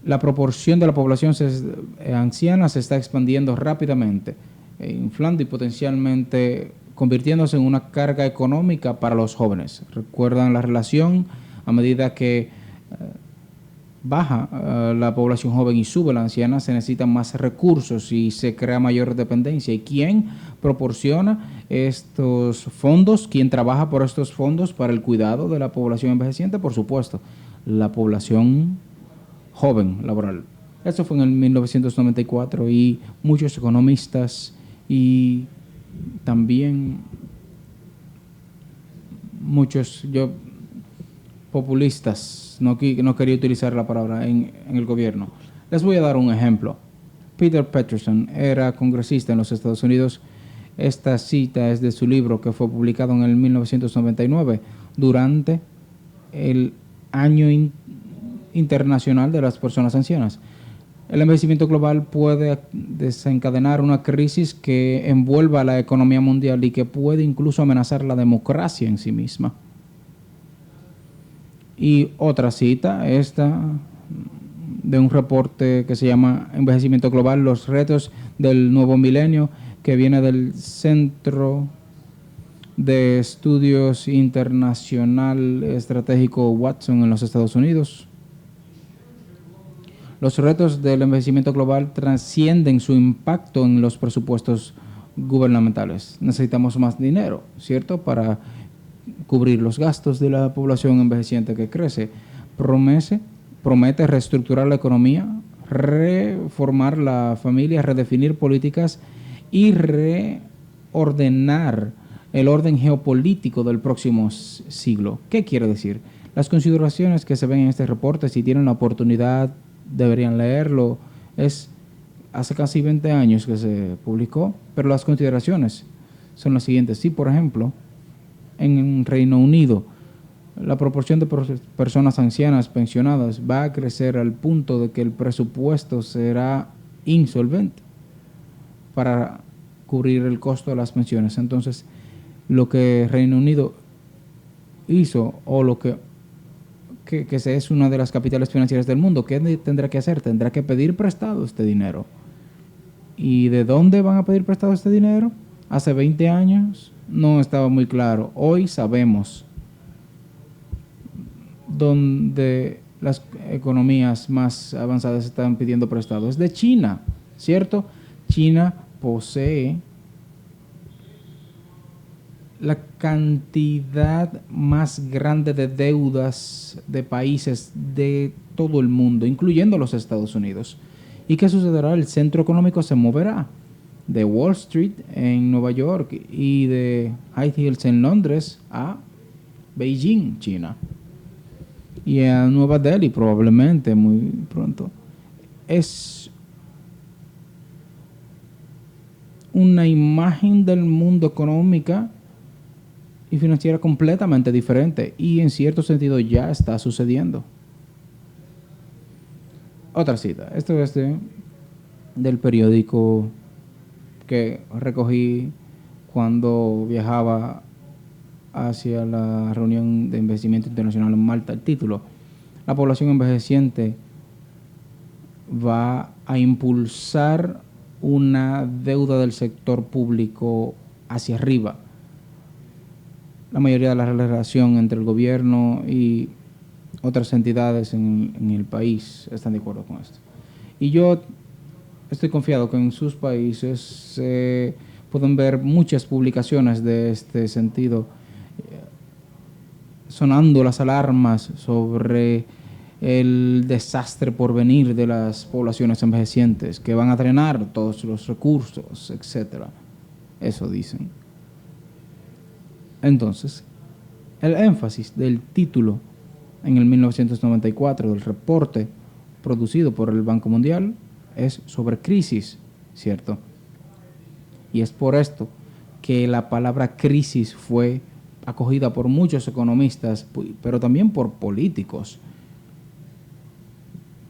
S12: La proporción de la población anciana se está expandiendo rápidamente, inflando y potencialmente convirtiéndose en una carga económica para los jóvenes. Recuerdan la relación a medida que baja la población joven y sube la anciana, se necesitan más recursos y se crea mayor dependencia. ¿Y quién proporciona estos fondos? ¿Quién trabaja por estos fondos para el cuidado de la población envejeciente? Por supuesto, la población joven laboral. Eso fue en el 1994 y muchos economistas y también muchos populistas, no quería utilizar la palabra en el gobierno. Les voy a dar un ejemplo. Peter Peterson era congresista en los Estados Unidos. Esta cita es de su libro que fue publicado en el 1999 durante el Año Internacional de las Personas Ancianas. El envejecimiento global puede desencadenar una crisis que envuelva a la economía mundial y que puede incluso amenazar la democracia en sí misma. Y otra cita, esta de un reporte que se llama Envejecimiento Global, los retos del nuevo milenio, que viene del Centro de Estudios Internacional Estratégico Watson en los Estados Unidos. Los retos del envejecimiento global trascienden su impacto en los presupuestos gubernamentales. Necesitamos más dinero, ¿cierto?, para cubrir los gastos de la población envejeciente que crece. Promete reestructurar la economía, reformar la familia, redefinir políticas y reordenar el orden geopolítico del próximo siglo. ¿Qué quiere decir? Las consideraciones que se ven en este reporte, si tienen la oportunidad, deberían leerlo. Es hace casi 20 años que se publicó, pero las consideraciones son las siguientes. Si, por ejemplo, en Reino Unido la proporción de personas ancianas pensionadas va a crecer al punto de que el presupuesto será insolvente para cubrir el costo de las pensiones. Entonces, lo que Reino Unido hizo, o lo que es una de las capitales financieras del mundo, ¿qué tendrá que hacer? Tendrá que pedir prestado este dinero. ¿Y de dónde van a pedir prestado este dinero? Hace 20 años no estaba muy claro. Hoy sabemos dónde las economías más avanzadas están pidiendo prestado. Es de China, ¿cierto? China posee la cantidad más grande de deudas de países de todo el mundo, incluyendo los Estados Unidos. ¿Y qué sucederá? El centro económico se moverá de Wall Street en Nueva York y de High Hills en Londres a Beijing, China, y a Nueva Delhi probablemente muy pronto. Es una imagen del mundo económica y financiera completamente diferente, y en cierto sentido ya está sucediendo. Otra cita, esto es del periódico que recogí cuando viajaba hacia la reunión de envejecimiento internacional en Malta. El título: la población envejeciente va a impulsar una deuda del sector público hacia arriba. La mayoría de la relación entre el gobierno y otras entidades en el país están de acuerdo con esto. Y yo estoy confiado que en sus países se pueden ver muchas publicaciones de este sentido, sonando las alarmas sobre el desastre por venir de las poblaciones envejecientes, que van a drenar todos los recursos, etc. Eso dicen. Entonces, el énfasis del título en el 1994 del reporte producido por el Banco Mundial es sobre crisis, ¿cierto? Y es por esto que la palabra crisis fue acogida por muchos economistas, pero también por políticos.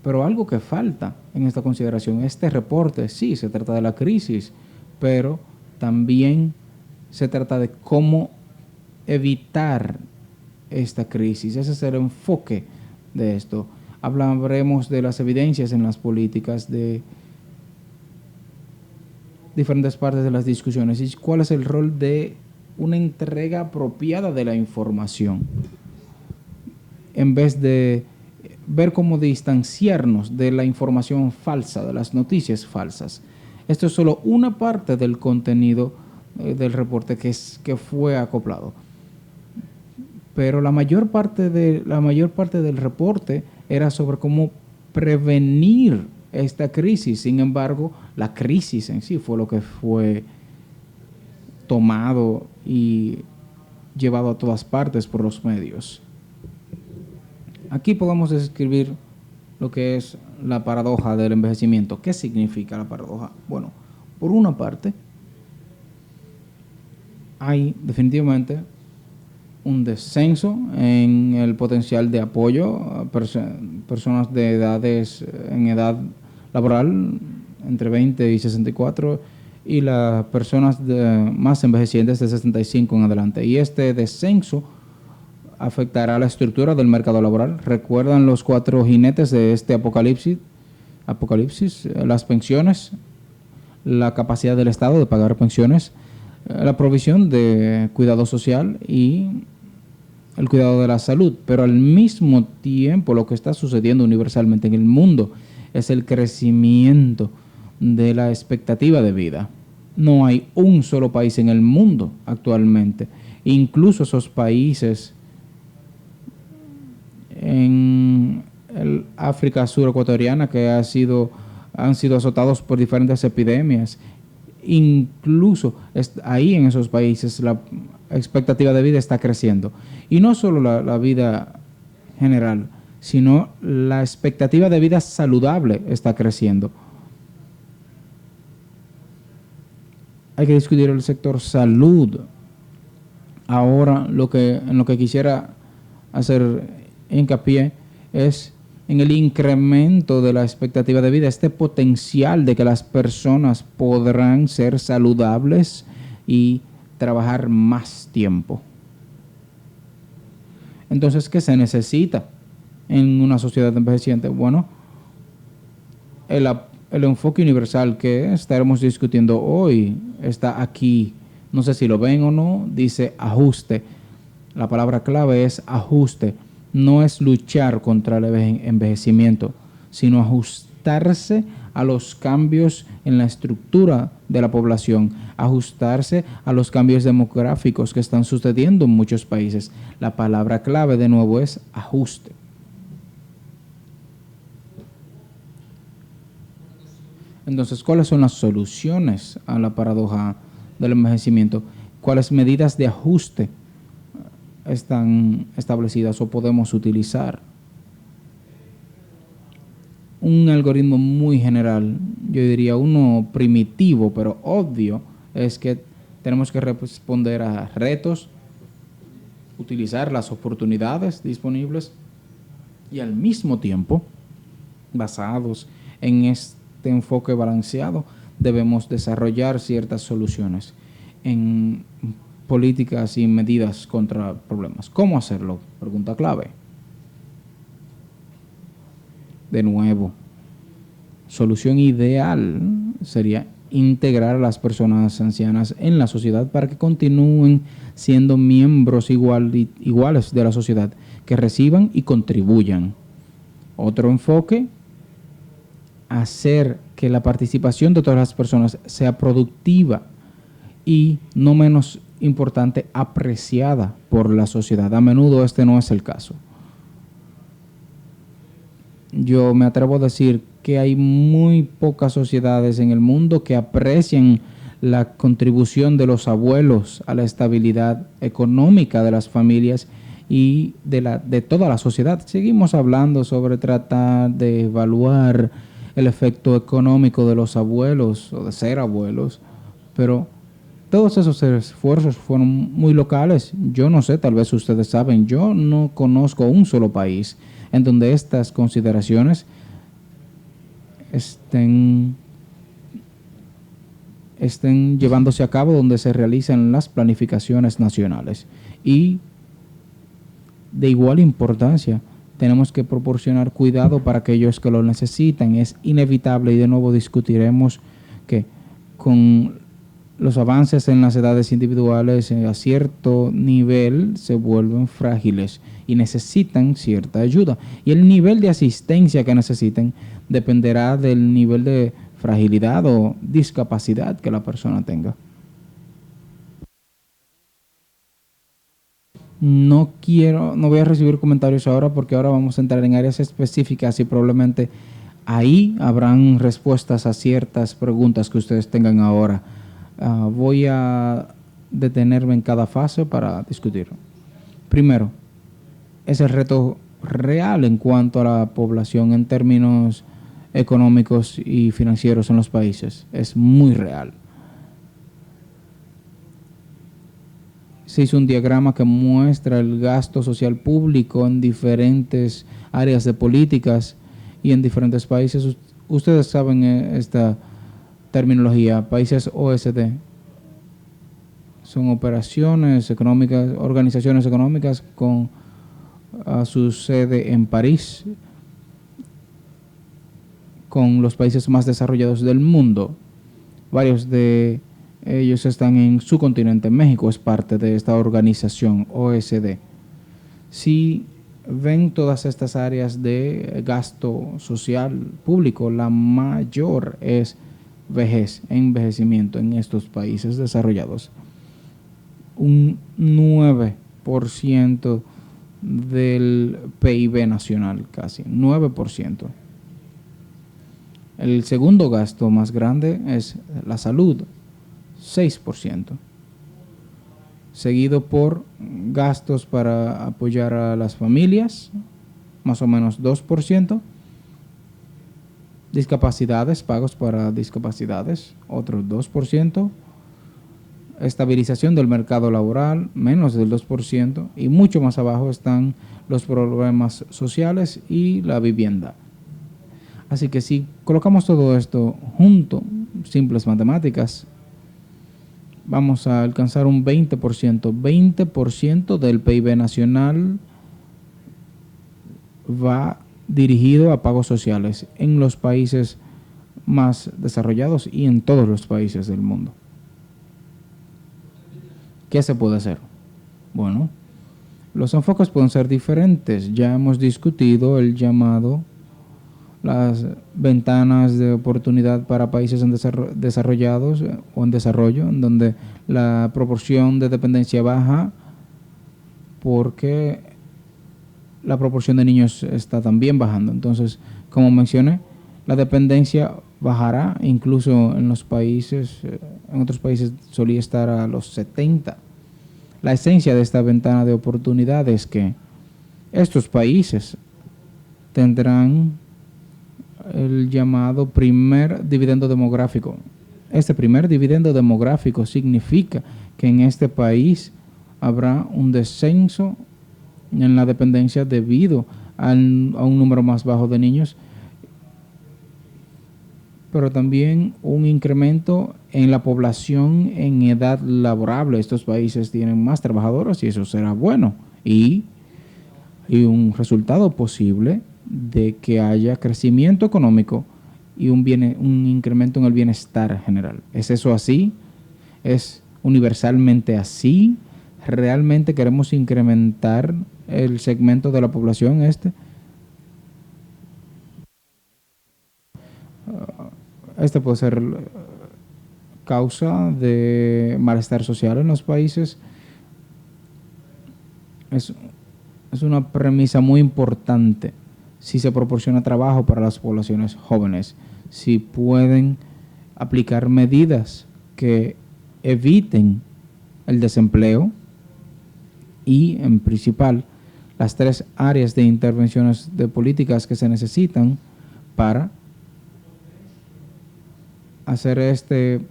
S12: Pero algo que falta en esta consideración, este reporte sí se trata de la crisis, pero también se trata de cómo evitar esta crisis. Ese es el enfoque de esto. Hablaremos de las evidencias en las políticas, de diferentes partes de las discusiones y cuál es el rol de una entrega apropiada de la información, en vez de ver cómo distanciarnos de la información falsa, de las noticias falsas. Esto es solo una parte del contenido del reporte que fue acoplado. Pero la mayor parte del reporte era sobre cómo prevenir esta crisis. Sin embargo, la crisis en sí fue lo que fue tomado y llevado a todas partes por los medios. Aquí podemos describir lo que es la paradoja del envejecimiento. ¿Qué significa la paradoja? Bueno, por una parte, hay definitivamente un descenso en el potencial de apoyo a personas en edad laboral entre 20 y 64 y las personas más envejecientes de 65 en adelante. Y este descenso afectará la estructura del mercado laboral. ¿Recuerdan los 4 jinetes de este apocalipsis? Las pensiones, la capacidad del Estado de pagar pensiones, la provisión de cuidado social y el cuidado de la salud. Pero al mismo tiempo lo que está sucediendo universalmente en el mundo es el crecimiento de la expectativa de vida. No hay un solo país en el mundo actualmente, incluso esos países en el África surecuatoriana que han sido azotados por diferentes epidemias. Incluso ahí en esos países la expectativa de vida está creciendo. Y no solo la vida general, sino la expectativa de vida saludable está creciendo. Hay que discutir el sector salud. Ahora en lo que quisiera hacer hincapié es en el incremento de la expectativa de vida, este potencial de que las personas podrán ser saludables y trabajar más tiempo. Entonces, ¿qué se necesita en una sociedad envejeciente? Bueno, el enfoque universal que estaremos discutiendo hoy está aquí. No sé si lo ven o no, dice ajuste. La palabra clave es ajuste. No es luchar contra el envejecimiento, sino ajustarse a los cambios en la estructura de la población, ajustarse a los cambios demográficos que están sucediendo en muchos países. La palabra clave de nuevo es ajuste. Entonces, ¿cuáles son las soluciones a la paradoja del envejecimiento? ¿Cuáles medidas de ajuste están establecidas o podemos utilizar? Un algoritmo muy general, yo diría uno primitivo pero obvio, es que tenemos que responder a retos, utilizar las oportunidades disponibles y al mismo tiempo, basados en este enfoque balanceado, debemos desarrollar ciertas soluciones en políticas y medidas contra problemas. ¿Cómo hacerlo? Pregunta clave. De nuevo, solución ideal sería integrar a las personas ancianas en la sociedad para que continúen siendo miembros iguales de la sociedad, que reciban y contribuyan. Otro enfoque, hacer que la participación de todas las personas sea productiva y, no menos importante, apreciada por la sociedad. A menudo este no es el caso. Yo me atrevo a decir que hay muy pocas sociedades en el mundo que aprecian la contribución de los abuelos a la estabilidad económica de las familias y de toda la sociedad. Seguimos hablando sobre tratar de evaluar el efecto económico de los abuelos o de ser abuelos, pero todos esos esfuerzos fueron muy locales. Yo no sé, tal vez ustedes saben, yo no conozco un solo país en donde estas consideraciones estén estén llevándose a cabo donde se realizan las planificaciones nacionales. Y de igual importancia, tenemos que proporcionar cuidado para aquellos que lo necesitan. Es inevitable, y de nuevo discutiremos que con los avances en las edades individuales a cierto nivel se vuelven frágiles y necesitan cierta ayuda. Y el nivel de asistencia que necesiten dependerá del nivel de fragilidad o discapacidad que la persona tenga. No voy a recibir comentarios ahora porque ahora vamos a entrar en áreas específicas y probablemente ahí habrán respuestas a ciertas preguntas que ustedes tengan ahora. Voy a detenerme en cada fase para discutir. Primero, es el reto real en cuanto a la población en términos económicos y financieros en los países. Es muy real. Se hizo un diagrama que muestra el gasto social público en diferentes áreas de políticas y en diferentes países. Ustedes saben esta terminología, países OSD. Son operaciones económicas, organizaciones económicas con su sede en París, con los países más desarrollados del mundo. Varios de ellos están en su continente. México es parte de esta organización OSD. Si ven todas estas áreas de gasto social público, la mayor es envejecimiento en estos países desarrollados. Un 9% del PIB nacional, casi 9%. El segundo gasto más grande es la salud, 6%, seguido por gastos para apoyar a las familias, más o menos 2%, discapacidades, pagos para discapacidades, otro 2%, estabilización del mercado laboral, menos del 2%, y mucho más abajo están los problemas sociales y la vivienda. Así que si colocamos todo esto junto, simples matemáticas, vamos a alcanzar un 20%. 20% del PIB nacional va dirigido a pagos sociales en los países más desarrollados y en todos los países del mundo. ¿Qué se puede hacer? Bueno, los enfoques pueden ser diferentes. Ya hemos discutido el llamado las ventanas de oportunidad para países desarrollados o en desarrollo, en donde la proporción de dependencia baja porque la proporción de niños está también bajando. Entonces, como mencioné, la dependencia bajará, incluso en los países, en otros países solía estar a los 70. La esencia de esta ventana de oportunidad es que estos países tendrán el llamado primer dividendo demográfico. Este primer dividendo demográfico significa que en este país habrá un descenso en la dependencia debido a un número más bajo de niños, pero también un incremento en la población en edad laborable. Estos países tienen más trabajadores y eso será bueno. Y un resultado posible de que haya crecimiento económico y un incremento en el bienestar general. ¿Es eso así? ¿Es universalmente así? ¿Realmente queremos incrementar el segmento de la población este? Este puede ser causa de malestar social en los países. Es una premisa muy importante. Si se proporciona trabajo para las poblaciones jóvenes, si pueden aplicar medidas que eviten el desempleo y, en principal, las 3 áreas de intervenciones de políticas que se necesitan para hacer este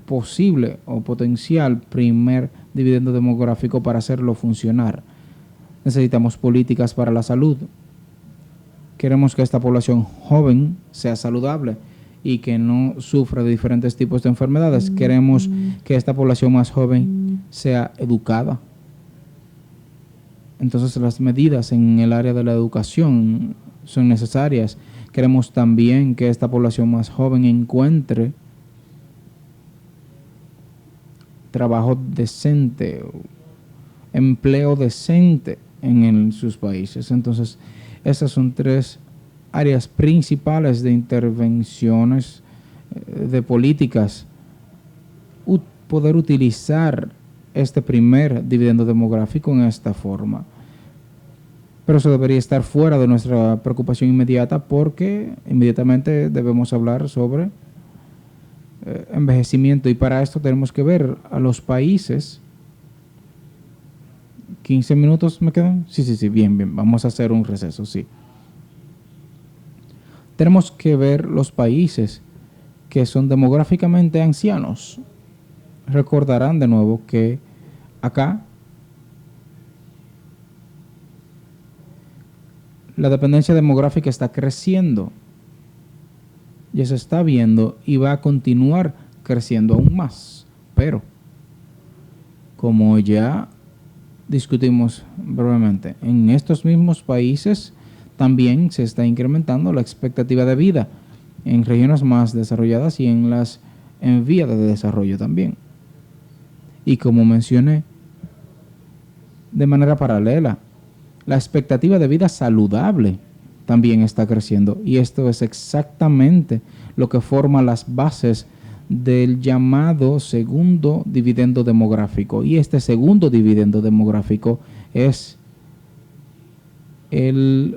S12: posible o potencial primer dividendo demográfico para hacerlo funcionar. Necesitamos políticas para la salud. Queremos que esta población joven sea saludable y que no sufra de diferentes tipos de enfermedades. Queremos que esta población más joven sea educada. Entonces las medidas en el área de la educación son necesarias. Queremos también que esta población más joven encuentre trabajo decente, empleo decente en sus países. Entonces, esas son 3 áreas principales de intervenciones de políticas. Poder utilizar este primer dividendo demográfico en esta forma. Pero eso debería estar fuera de nuestra preocupación inmediata, porque inmediatamente debemos hablar sobre envejecimiento, y para esto tenemos que ver a los países. 15 minutos me quedan. Sí, bien, vamos a hacer un receso, sí. Tenemos que ver los países que son demográficamente ancianos. Recordarán de nuevo que acá la dependencia demográfica está creciendo. Ya se está viendo y va a continuar creciendo aún más. Pero, como ya discutimos brevemente, en estos mismos países también se está incrementando la expectativa de vida en regiones más desarrolladas y en las en vía de desarrollo también. Y como mencioné, de manera paralela, la expectativa de vida saludable también está creciendo, y esto es exactamente lo que forma las bases del llamado segundo dividendo demográfico. Y este segundo dividendo demográfico es el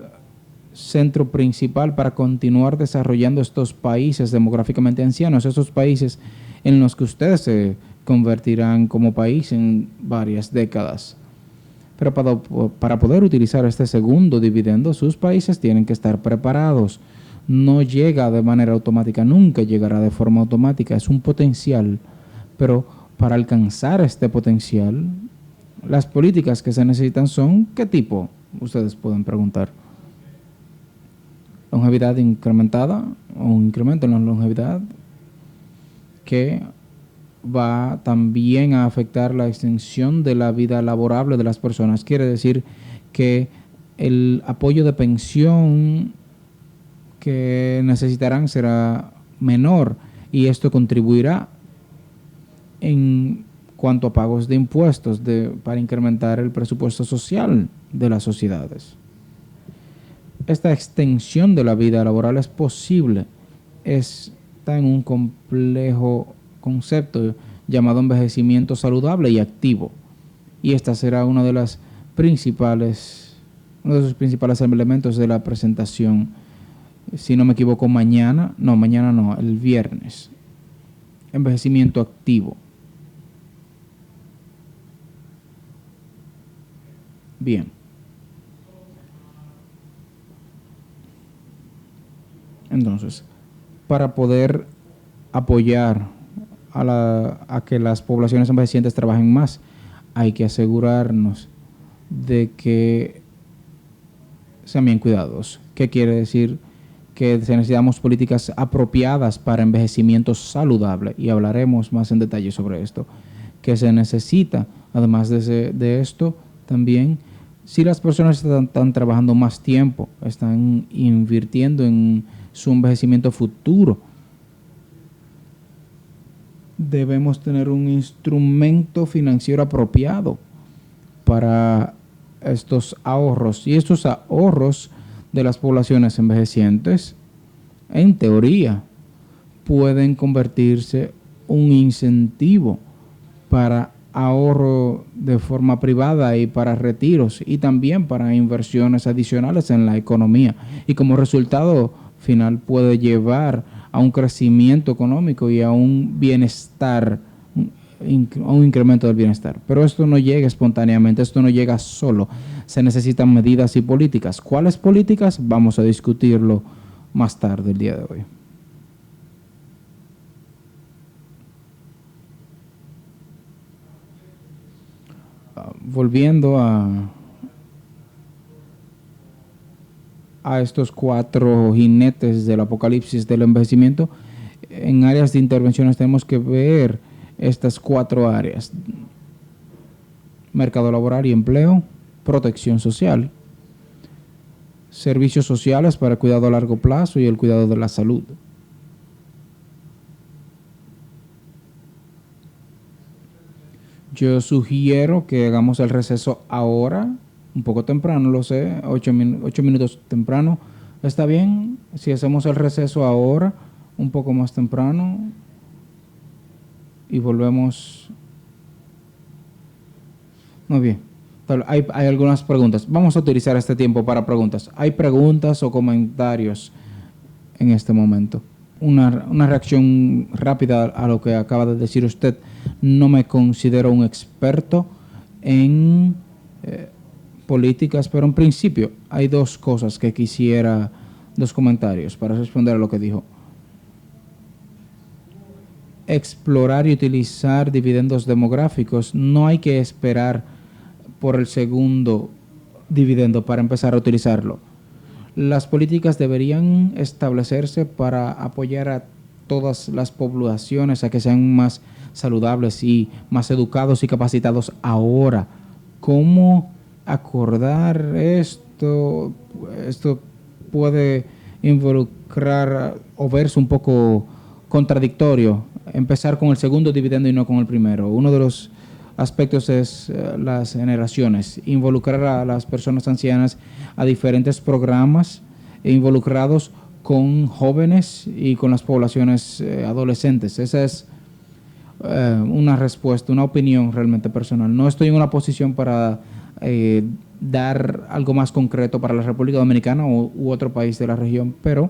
S12: centro principal para continuar desarrollando estos países demográficamente ancianos, esos países en los que ustedes se convertirán como país en varias décadas. Pero para poder utilizar este segundo dividendo, sus países tienen que estar preparados. No llega de manera automática, nunca llegará de forma automática, es un potencial. Pero para alcanzar este potencial, las políticas que se necesitan son, ¿qué tipo? Ustedes pueden preguntar. Longevidad incrementada, o un incremento en la longevidad, que va también a afectar la extensión de la vida laborable de las personas. Quiere decir que el apoyo de pensión que necesitarán será menor, y esto contribuirá en cuanto a pagos de impuestos para incrementar el presupuesto social de las sociedades. Esta extensión de la vida laboral es posible, está en un complejo concepto llamado envejecimiento saludable y activo, y esta será uno de los principales elementos de la presentación, si no me equivoco, mañana no, el viernes. Envejecimiento activo. Bien. Entonces, para poder apoyar a que las poblaciones envejecientes trabajen más, hay que asegurarnos de que sean bien cuidados. ¿Qué quiere decir? Que necesitamos políticas apropiadas para envejecimiento saludable, y hablaremos más en detalle sobre esto. Que se necesita, además de esto, también, si las personas están trabajando más tiempo, están invirtiendo en su envejecimiento futuro, debemos tener un instrumento financiero apropiado para estos ahorros. Y estos ahorros de las poblaciones envejecientes, en teoría, pueden convertirse un incentivo para ahorro de forma privada y para retiros, y también para inversiones adicionales en la economía, y como resultado final puede llevar a un crecimiento económico y a un bienestar, a un incremento del bienestar. Pero esto no llega espontáneamente, esto no llega solo. Se necesitan medidas y políticas. ¿Cuáles políticas? Vamos a discutirlo más tarde el día de hoy. Volviendo a estos 4 jinetes del apocalipsis del envejecimiento, en áreas de intervenciones tenemos que ver estas 4 áreas: mercado laboral y empleo, protección social, servicios sociales para el cuidado a largo plazo y el cuidado de la salud. Yo sugiero que hagamos el receso ahora, un poco temprano, lo sé, 8 minutos temprano. ¿Está bien si hacemos el receso ahora, un poco más temprano, y volvemos? Muy bien. Hay algunas preguntas. Vamos a utilizar este tiempo para preguntas. ¿Hay preguntas o comentarios en este momento? Una reacción rápida a lo que acaba de decir usted. No me considero un experto en políticas, pero en principio hay 2 cosas que quisiera, 2 comentarios para responder a lo que dijo. Explorar y utilizar dividendos demográficos. No hay que esperar por el segundo dividendo para empezar a utilizarlo. Las políticas deberían establecerse para apoyar a todas las poblaciones a que sean más saludables y más educados y capacitados ahora. ¿Cómo acordar esto? Esto puede involucrar o verse un poco contradictorio. Empezar con el segundo dividendo y no con el primero. Uno de los aspectos es las generaciones, involucrar a las personas ancianas a diferentes programas involucrados con jóvenes y con las poblaciones adolescentes. Esa es una respuesta, una opinión realmente personal. No estoy en una posición para dar algo más concreto para la República Dominicana u otro país de la región, pero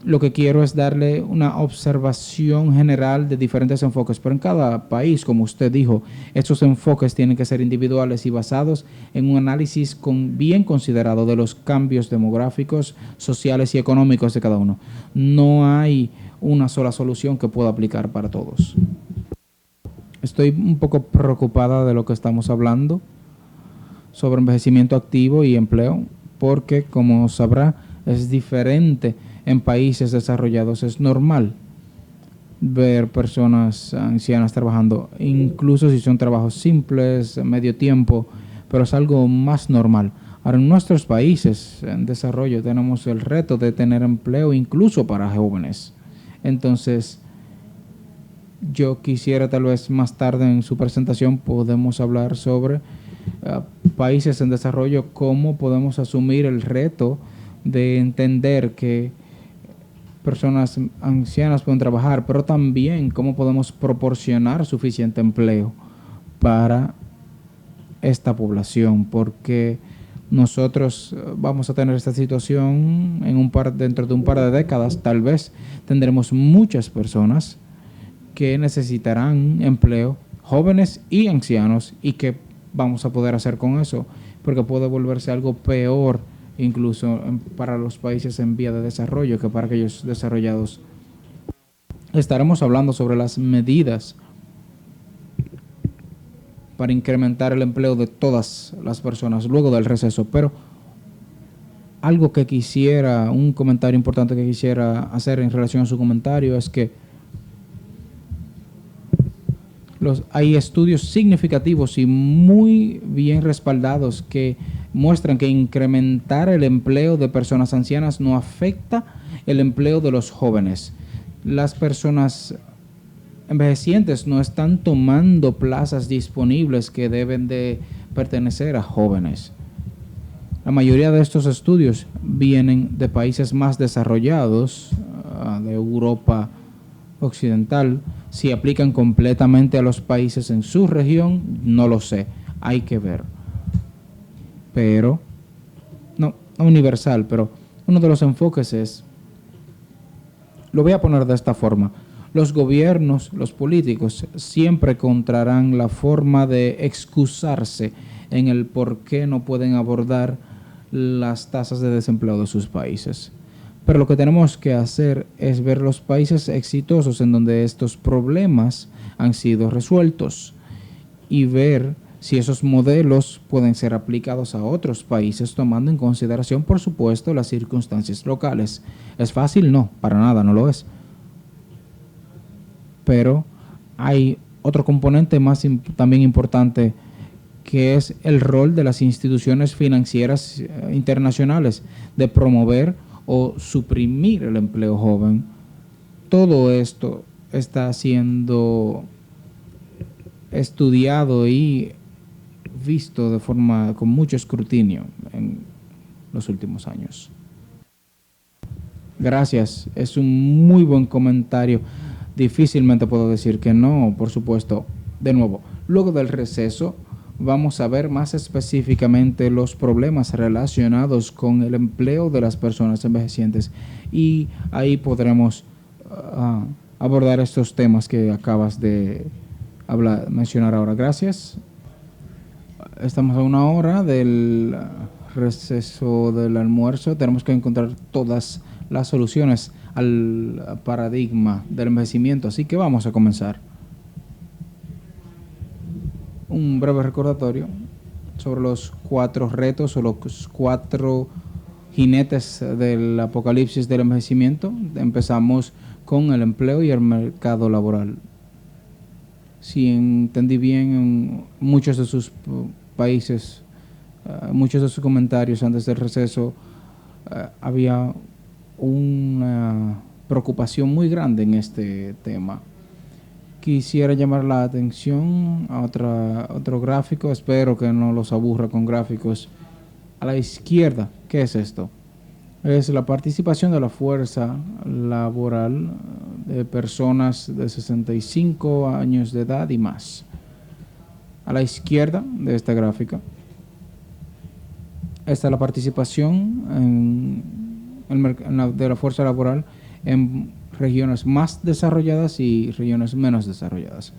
S12: lo que quiero es darle una observación general de diferentes enfoques. Pero en cada país, como usted dijo, estos enfoques tienen que ser individuales y basados en un análisis bien considerado de los cambios demográficos, sociales y económicos de cada uno. No hay una sola solución que pueda aplicar para todos. Estoy un poco preocupada de lo que estamos hablando sobre envejecimiento activo y empleo, porque, como sabrá, es diferente en países desarrollados. Es normal ver personas ancianas trabajando, incluso si son trabajos simples, medio tiempo, pero es algo más normal. Ahora, en nuestros países en desarrollo tenemos el reto de tener empleo incluso para jóvenes. Entonces, yo quisiera, tal vez más tarde en su presentación podemos hablar sobre países en desarrollo, cómo podemos asumir el reto de entender que personas ancianas pueden trabajar, pero también cómo podemos proporcionar suficiente empleo para esta población, porque nosotros vamos a tener esta situación dentro de un par de décadas. Tal vez tendremos muchas personas que necesitarán empleo, jóvenes y ancianos, y qué vamos a poder hacer con eso, porque puede volverse algo peor incluso para los países en vía de desarrollo que para aquellos desarrollados. Estaremos hablando sobre las medidas para incrementar el empleo de todas las personas luego del receso, pero un comentario importante que quisiera hacer en relación a su comentario es que hay estudios significativos y muy bien respaldados que muestran que incrementar el empleo de personas ancianas no afecta el empleo de los jóvenes. Las personas envejecientes no están tomando plazas disponibles que deben de pertenecer a jóvenes. La mayoría de estos estudios vienen de países más desarrollados, de Europa occidental. Si aplican completamente a los países en su región, no lo sé, hay que ver. Pero, no universal, pero uno de los enfoques es, lo voy a poner de esta forma: los gobiernos, los políticos siempre encontrarán la forma de excusarse en el por qué no pueden abordar las tasas de desempleo de sus países. Pero lo que tenemos que hacer es ver los países exitosos en donde estos problemas han sido resueltos y ver si esos modelos pueden ser aplicados a otros países, tomando en consideración, por supuesto, las circunstancias locales. ¿Es fácil? No, para nada, no lo es. pero hay otro componente también importante, que es el rol de las instituciones financieras internacionales de promover o suprimir el empleo joven. Todo esto está siendo estudiado y visto de forma con mucho escrutinio en los últimos años. Gracias, es un muy buen comentario. Difícilmente puedo decir que no, por supuesto. De nuevo, luego del receso vamos a ver más específicamente los problemas relacionados con el empleo de las personas envejecientes y ahí podremos abordar estos temas que acabas de mencionar ahora. Gracias. Estamos a una hora del receso del almuerzo. Tenemos que encontrar todas las soluciones al paradigma del envejecimiento, así que vamos a comenzar. Un breve recordatorio sobre los 4 retos o los 4 jinetes del apocalipsis del envejecimiento. Empezamos con el empleo y el mercado laboral. Si entendí bien, en muchos de sus países, muchos de sus comentarios antes del receso, había una preocupación muy grande en este tema. Quisiera llamar la atención a otro gráfico, espero que no los aburra con gráficos. A la izquierda, ¿qué es esto? Es la participación de la fuerza laboral de personas de 65 años de edad y más. A la izquierda de esta gráfica está la participación de la fuerza laboral en regiones más desarrolladas y regiones menos desarrolladas.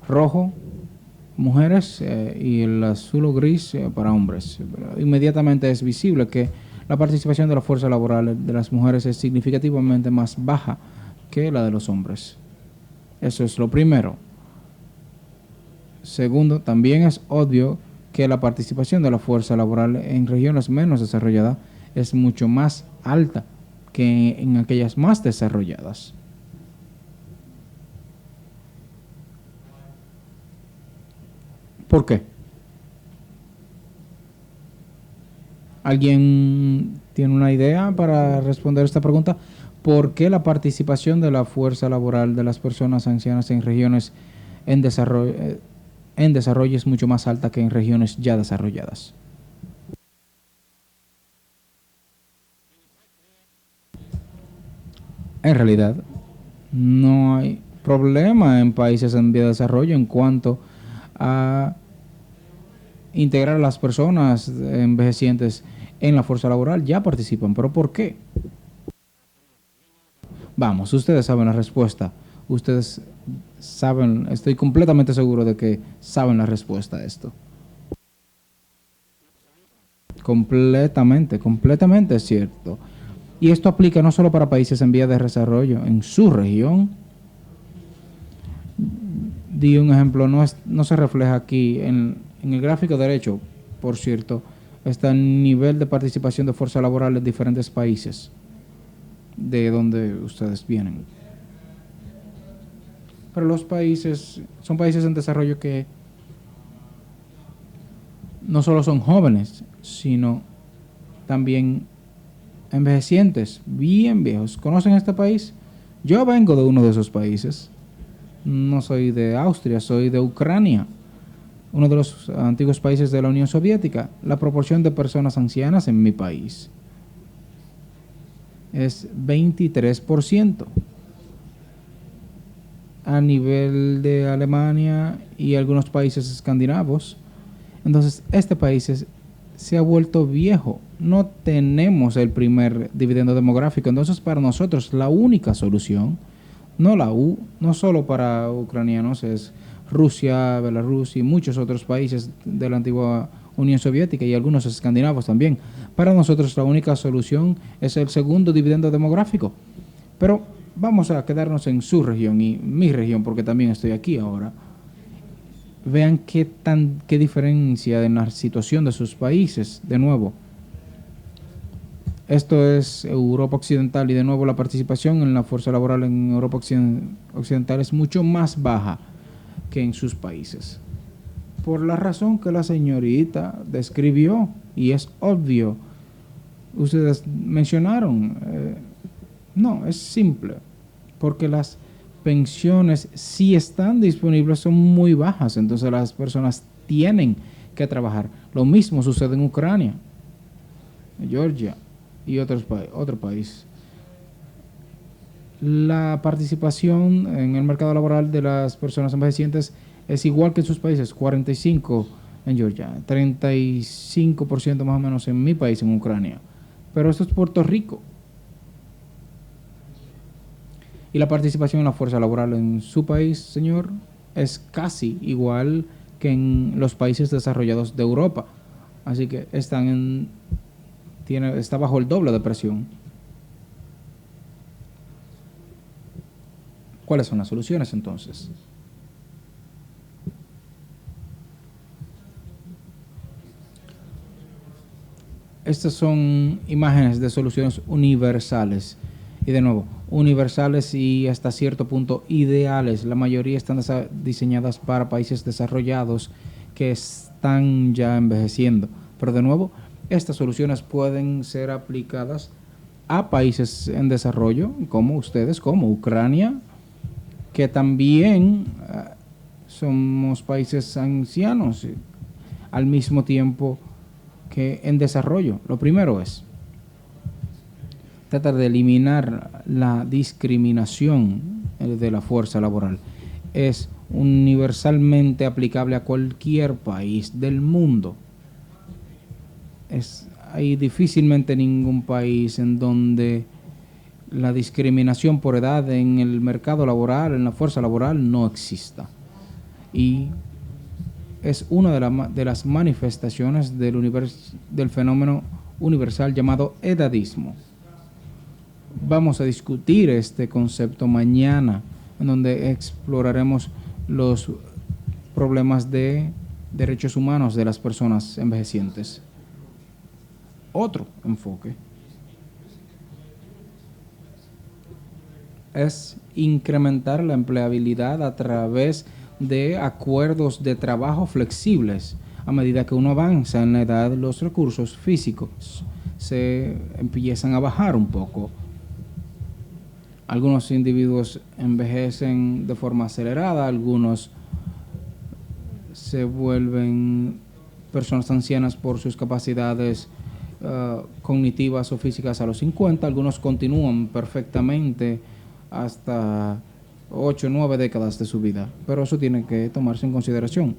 S12: Rojo, mujeres, y el azul o gris para hombres. Inmediatamente es visible que la participación de la fuerza laboral de las mujeres es significativamente más baja que la de los hombres. Eso es lo primero. Segundo, también es obvio que la participación de la fuerza laboral en regiones menos desarrolladas es mucho más alta que en aquellas más desarrolladas. ¿Por qué? ¿Alguien tiene una idea para responder esta pregunta? ¿Por qué la participación de la fuerza laboral de las personas ancianas en regiones en desarrollo es mucho más alta que en regiones ya desarrolladas? En realidad, no hay problema en países en vía de desarrollo en cuanto a integrar a las personas envejecientes en la fuerza laboral. Ya participan, pero ¿por qué? Vamos, ustedes saben la respuesta. Ustedes saben, estoy completamente seguro de que saben la respuesta a esto. Completamente es cierto. Y esto aplica no solo para países en vías de desarrollo, en su región. Di un ejemplo, no se refleja aquí en el gráfico derecho, por cierto, está el nivel de participación de fuerza laboral en diferentes países de donde ustedes vienen. Pero los países, son países en desarrollo que no solo son jóvenes, sino también envejecientes, bien viejos. ¿Conocen este país? Yo vengo de uno de esos países. No soy de Austria, soy de Ucrania, uno de los antiguos países de la Unión Soviética. La proporción de personas ancianas en mi país es 23%. A nivel de Alemania y algunos países escandinavos. Entonces, este país se ha vuelto viejo. No tenemos el primer dividendo demográfico. Entonces, para nosotros, la única solución, no solo para ucranianos, es Rusia, Belarus y muchos otros países de la antigua Unión Soviética y algunos escandinavos también. Para nosotros, la única solución es el segundo dividendo demográfico. Pero vamos a quedarnos en su región y mi región, porque también estoy aquí ahora. Vean qué diferencia en la situación de sus países. De nuevo, Esto es Europa Occidental y de nuevo la participación en la fuerza laboral en Europa Occidental es mucho más baja que en sus países. Por la razón que la señorita describió, y es obvio, ustedes mencionaron, no, es simple, porque las pensiones si están disponibles son muy bajas, entonces las personas tienen que trabajar. Lo mismo sucede en Ucrania, Georgia y otro país. La participación en el mercado laboral de las personas envejecientes es igual que en sus países, 45% en Georgia, 35% más o menos en mi país, en Ucrania. Pero esto es Puerto Rico. Y la participación en la fuerza laboral en su país, señor, es casi igual que en los países desarrollados de Europa. Así que está bajo el doble de presión. ¿Cuáles son las soluciones entonces? Estas son imágenes de soluciones universales. Y de nuevo, universales y hasta cierto punto ideales. La mayoría están diseñadas para países desarrollados que están ya envejeciendo. Pero de nuevo, estas soluciones pueden ser aplicadas a países en desarrollo, como ustedes, como Ucrania, que también somos países ancianos, al mismo tiempo que en desarrollo. Lo primero es tratar de eliminar la discriminación de la fuerza laboral. Es universalmente aplicable a cualquier país del mundo. Hay difícilmente ningún país en donde la discriminación por edad en el mercado laboral, en la fuerza laboral, no exista. Y es una de las manifestaciones del fenómeno universal llamado edadismo. Vamos a discutir este concepto mañana, en donde exploraremos los problemas de derechos humanos de las personas envejecientes. Otro enfoque es incrementar la empleabilidad a través de acuerdos de trabajo flexibles. A medida que uno avanza en la edad, los recursos físicos se empiezan a bajar un poco. Algunos individuos envejecen de forma acelerada, algunos se vuelven personas ancianas por sus capacidades cognitivas o físicas a los 50, algunos continúan perfectamente hasta 8 o 9 décadas de su vida, pero eso tiene que tomarse en consideración.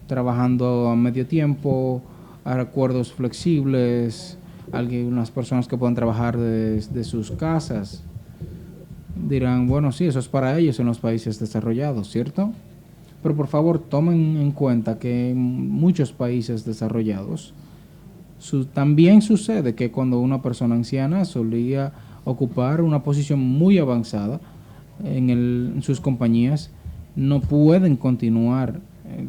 S12: Trabajando a medio tiempo, acuerdos flexibles, algunas personas que puedan trabajar desde sus casas, dirán, bueno, sí, eso es para ellos en los países desarrollados, ¿cierto? Pero por favor, tomen en cuenta que en muchos países desarrollados también sucede que cuando una persona anciana solía ocupar una posición muy avanzada en sus compañías, no pueden continuar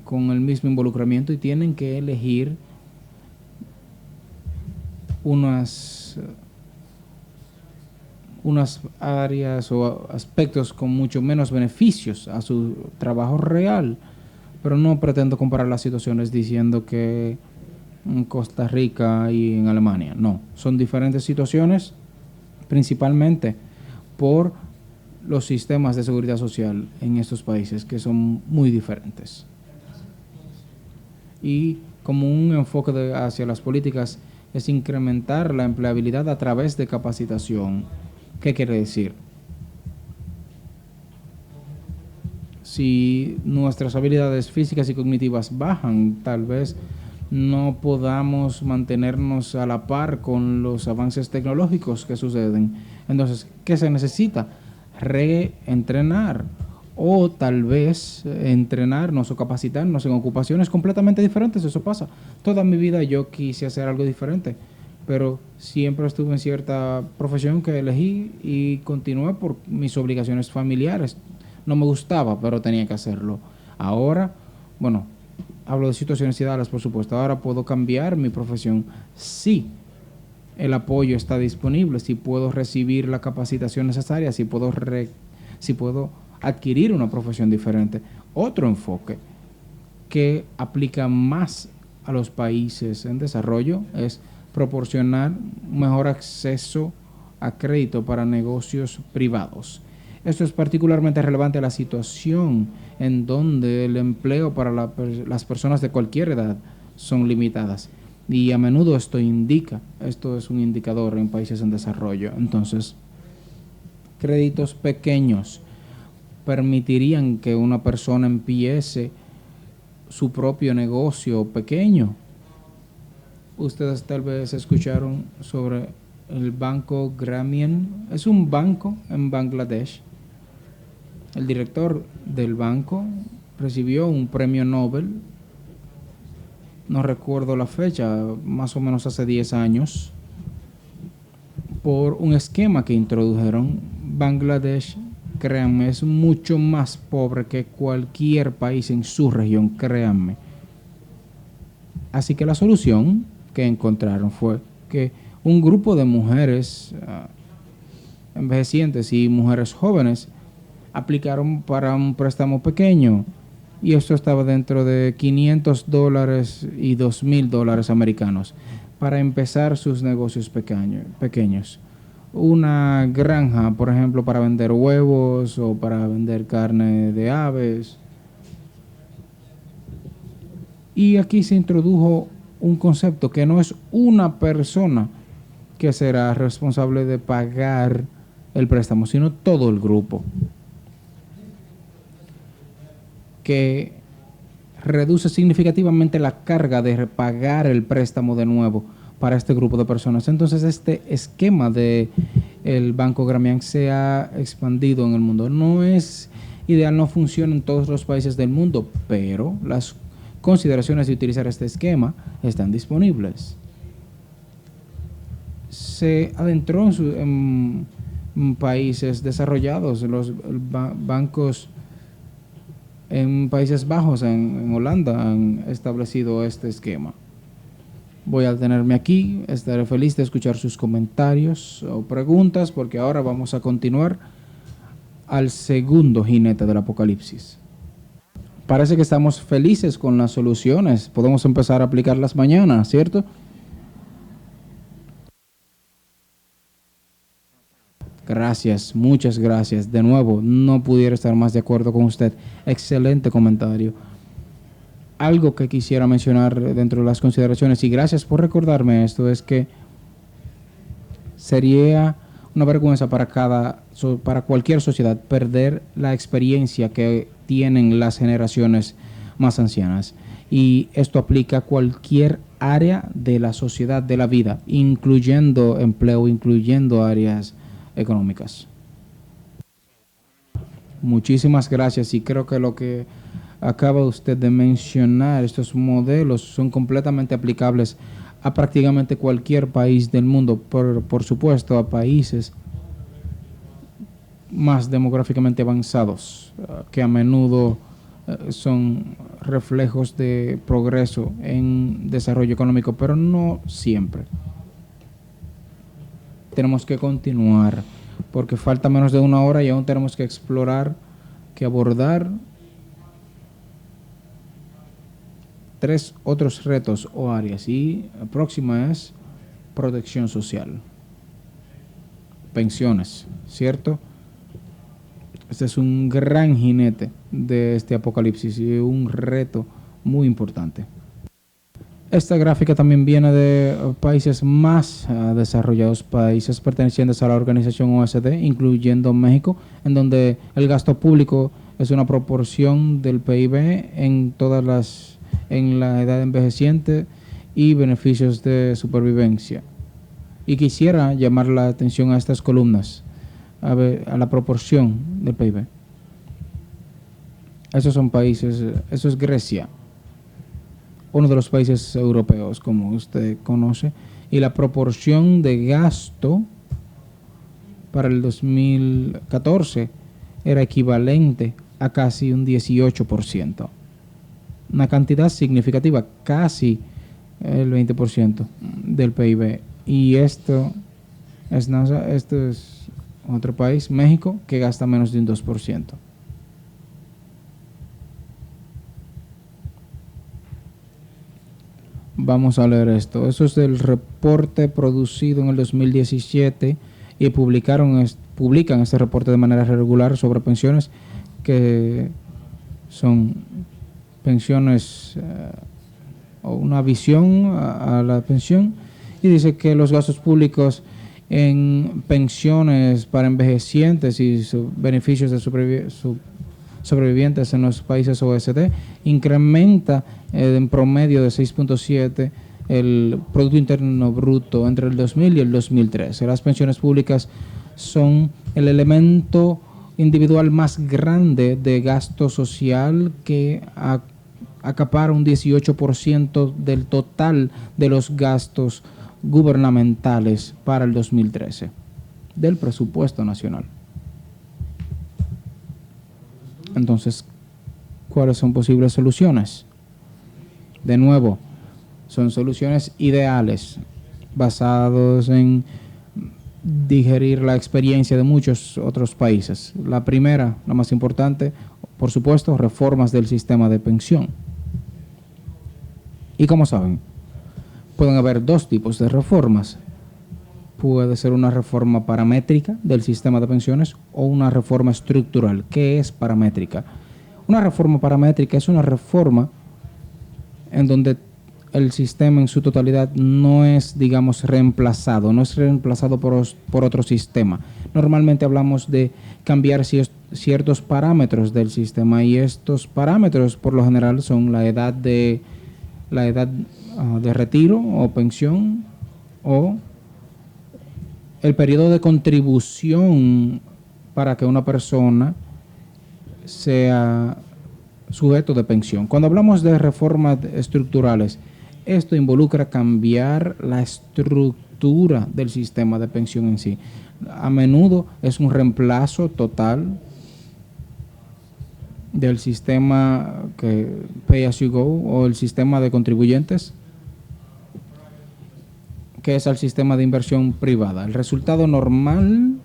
S12: con el mismo involucramiento y tienen que elegir unas áreas o aspectos con mucho menos beneficios a su trabajo real. Pero no pretendo comparar las situaciones diciendo que en Costa Rica y en Alemania. No, son diferentes situaciones, principalmente por los sistemas de seguridad social en estos países, que son muy diferentes. Y como un enfoque hacia las políticas es incrementar la empleabilidad a través de capacitación. ¿Qué quiere decir? Si nuestras habilidades físicas y cognitivas bajan, tal vez no podamos mantenernos a la par con los avances tecnológicos que suceden. Entonces, ¿qué se necesita? Reentrenar o tal vez entrenarnos o capacitarnos en ocupaciones completamente diferentes. Eso pasa. Toda mi vida yo quise hacer algo diferente, pero siempre estuve en cierta profesión que elegí y continué por mis obligaciones familiares. No me gustaba, pero tenía que hacerlo. Ahora, bueno, Hablo de situaciones ideales, por supuesto. Ahora puedo cambiar mi profesión. Sí, el apoyo está disponible, si puedo recibir la capacitación necesaria, si puedo adquirir una profesión diferente. Otro enfoque que aplica más a los países en desarrollo es proporcionar un mejor acceso a crédito para negocios privados. Esto es particularmente relevante a la situación en donde el empleo para las personas de cualquier edad son limitadas. Y a menudo esto es un indicador en países en desarrollo. Entonces, créditos pequeños permitirían que una persona empiece su propio negocio pequeño. Ustedes tal vez escucharon sobre el banco Grameen. Es un banco en Bangladesh. El director del banco recibió un premio Nobel, no recuerdo la fecha, más o menos hace 10 años, por un esquema que introdujeron. Bangladesh, créanme, es mucho más pobre que cualquier país en su región, créanme. Así que la solución que encontraron fue que un grupo de mujeres envejecientes y mujeres jóvenes aplicaron para un préstamo pequeño, y esto estaba dentro de $500 y $2,000 americanos para empezar sus negocios pequeños. Una granja, por ejemplo, para vender huevos o para vender carne de aves. Y aquí se introdujo un concepto que no es una persona que será responsable de pagar el préstamo, sino todo el grupo, que reduce significativamente la carga de pagar el préstamo de nuevo para este grupo de personas. Entonces, este esquema de el Banco Grameen se ha expandido en el mundo. No es ideal, no funciona en todos los países del mundo, pero las consideraciones de utilizar este esquema están disponibles. Se adentró en países desarrollados, los bancos en Países Bajos, en Holanda, han establecido este esquema. Voy a detenerme aquí, estaré feliz de escuchar sus comentarios o preguntas, porque ahora vamos a continuar al segundo jinete del apocalipsis. Parece que estamos felices con las soluciones, podemos empezar a aplicarlas mañana, ¿cierto? Gracias, muchas gracias. De nuevo, no pudiera estar más de acuerdo con usted. Excelente comentario. Algo que quisiera mencionar dentro de las consideraciones, y gracias por recordarme esto, es que sería una vergüenza para cualquier sociedad perder la experiencia que tienen las generaciones más ancianas. Y esto aplica a cualquier área de la sociedad, de la vida, incluyendo empleo, incluyendo áreas económicas. Muchísimas gracias, y creo que lo que acaba usted de mencionar, estos modelos son completamente aplicables a prácticamente cualquier país del mundo, por supuesto a países más demográficamente avanzados, que a menudo son reflejos de progreso en desarrollo económico, pero no siempre. Tenemos que continuar porque falta menos de una hora y aún tenemos que explorar, que abordar 3 otros retos o áreas, y la próxima es protección social, pensiones, ¿cierto? Este es un gran jinete de este apocalipsis y un reto muy importante. Esta gráfica también viene de países más desarrollados, países pertenecientes a la organización OSD, incluyendo México, en donde el gasto público es una proporción del PIB en la edad envejeciente y beneficios de supervivencia. Y quisiera llamar la atención a estas columnas, a la proporción del PIB. Esos son países, eso es Grecia, uno de los países europeos, como usted conoce, y la proporción de gasto para el 2014 era equivalente a casi un 18%. una cantidad significativa, casi el 20% del PIB. Y esto es otro país, México, que gasta menos de un 2%. Vamos a leer esto. Eso es del reporte producido en el 2017 y publican este reporte de manera regular sobre pensiones, que son pensiones o una visión a la pensión, y dice que los gastos públicos en pensiones para envejecientes y beneficios de sobrevivientes en los países OECD incrementa en promedio de 6.7 el Producto Interno Bruto entre el 2000 y el 2013. Las pensiones públicas son el elemento individual más grande de gasto social, que acapara un 18% del total de los gastos gubernamentales para el 2013 del presupuesto nacional. Entonces, ¿cuáles son posibles soluciones? De nuevo, son soluciones ideales basadas en digerir la experiencia de muchos otros países. La primera, la más importante, por supuesto, reformas del sistema de pensión. Y como saben, pueden haber dos tipos de reformas. Puede ser una reforma paramétrica del sistema de pensiones o una reforma estructural. ¿Qué es paramétrica? Una reforma paramétrica es una reforma en donde el sistema en su totalidad no es, digamos, reemplazado, no es reemplazado por otro sistema. Normalmente hablamos de cambiar ciertos parámetros del sistema, y estos parámetros por lo general son la edad de retiro o pensión, o el periodo de contribución para que una persona sea sujeto de pensión. Cuando hablamos de reformas estructurales, esto involucra cambiar la estructura del sistema de pensión en sí. A menudo es un reemplazo total del sistema que Pay As You Go o el sistema de contribuyentes, que es el sistema de inversión privada. El resultado normal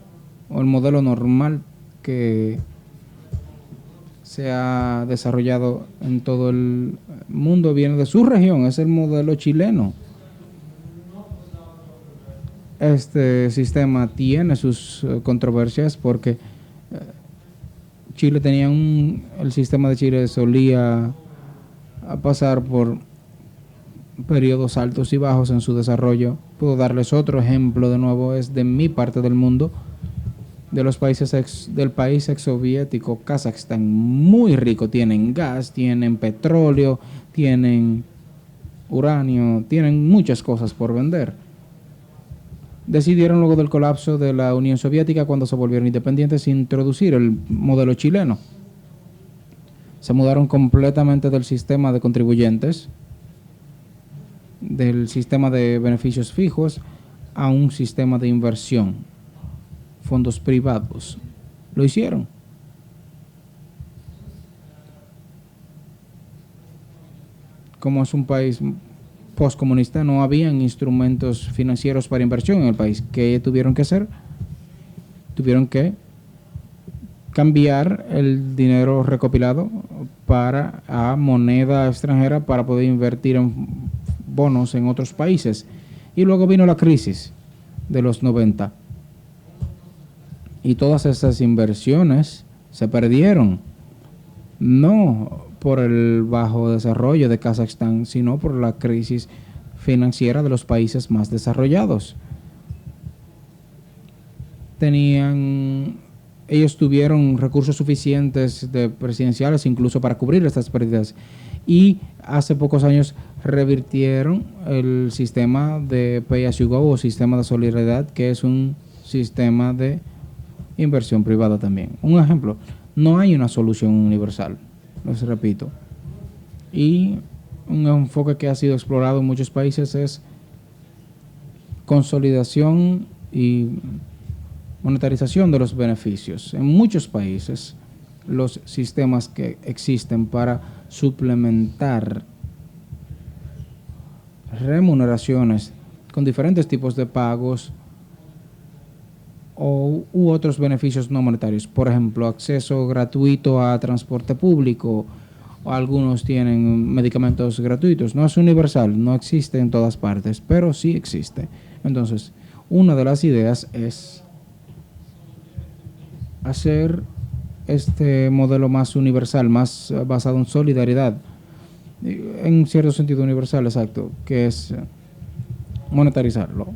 S12: o el modelo normal que se ha desarrollado en todo el mundo viene de su región, es el modelo chileno. Este sistema tiene sus controversias porque Chile tenía el sistema de Chile solía pasar por periodos altos y bajos en su desarrollo. Puedo darles otro ejemplo, de nuevo, es de mi parte del mundo, de los países del país exsoviético, Kazajstán, muy rico. Tienen gas, tienen petróleo, tienen uranio, tienen muchas cosas por vender. Decidieron luego del colapso de la Unión Soviética, cuando se volvieron independientes, introducir el modelo chileno. Se mudaron completamente del sistema de contribuyentes, del sistema de beneficios fijos, a un sistema de inversión, fondos privados. Lo hicieron. Como es un país postcomunista, no habían instrumentos financieros para inversión en el país. ¿Qué tuvieron que hacer? Tuvieron que cambiar el dinero recopilado a moneda extranjera para poder invertir en bonos en otros países. Y luego vino la crisis de los 90. Y todas esas inversiones se perdieron. No por el bajo desarrollo de Kazajstán, sino por la crisis financiera de los países más desarrollados. Ellos tuvieron recursos suficientes presidenciales incluso para cubrir estas pérdidas, y hace pocos años revirtieron el sistema de Pay As You Go o sistema de solidaridad, que es un sistema de inversión privada también. Un ejemplo, no hay una solución universal, les repito. Y un enfoque que ha sido explorado en muchos países es consolidación y monetarización de los beneficios. En muchos países, los sistemas que existen para suplementar remuneraciones con diferentes tipos de pagos u otros beneficios no monetarios. Por ejemplo, acceso gratuito a transporte público, o algunos tienen medicamentos gratuitos. No es universal, no existe en todas partes, pero sí existe. Entonces, una de las ideas es hacer este modelo más universal, más basado en solidaridad, en cierto sentido universal, exacto, que es monetarizarlo,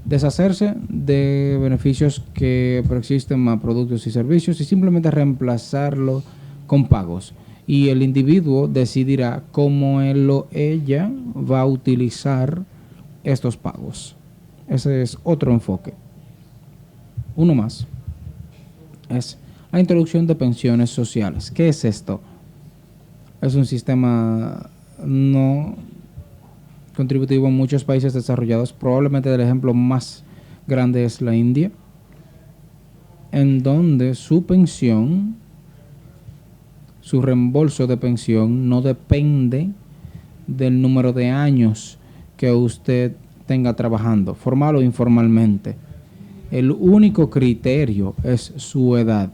S12: deshacerse de beneficios que preexisten a productos y servicios y simplemente reemplazarlo con pagos. Y el individuo decidirá cómo él o ella va a utilizar estos pagos. Ese es otro enfoque. Uno más es la introducción de pensiones sociales. ¿Qué es esto? Es un sistema no contributivo en muchos países desarrollados. Probablemente el ejemplo más grande es la India, en donde su pensión, su reembolso de pensión no depende del número de años que usted tenga trabajando, formal o informalmente. El único criterio es su edad.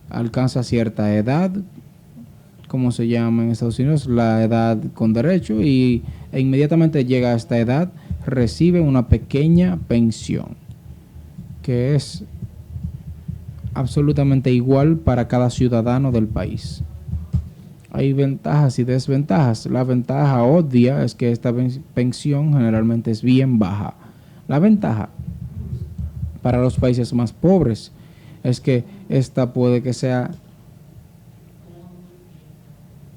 S12: Alcanza cierta edad, como se llama en Estados Unidos, la edad con derecho, e inmediatamente llega a esta edad, recibe una pequeña pensión, que es absolutamente igual para cada ciudadano del país. Hay ventajas y desventajas. La ventaja obvia es que esta pensión generalmente es bien baja. La ventaja para los países más pobres es que este puede que sea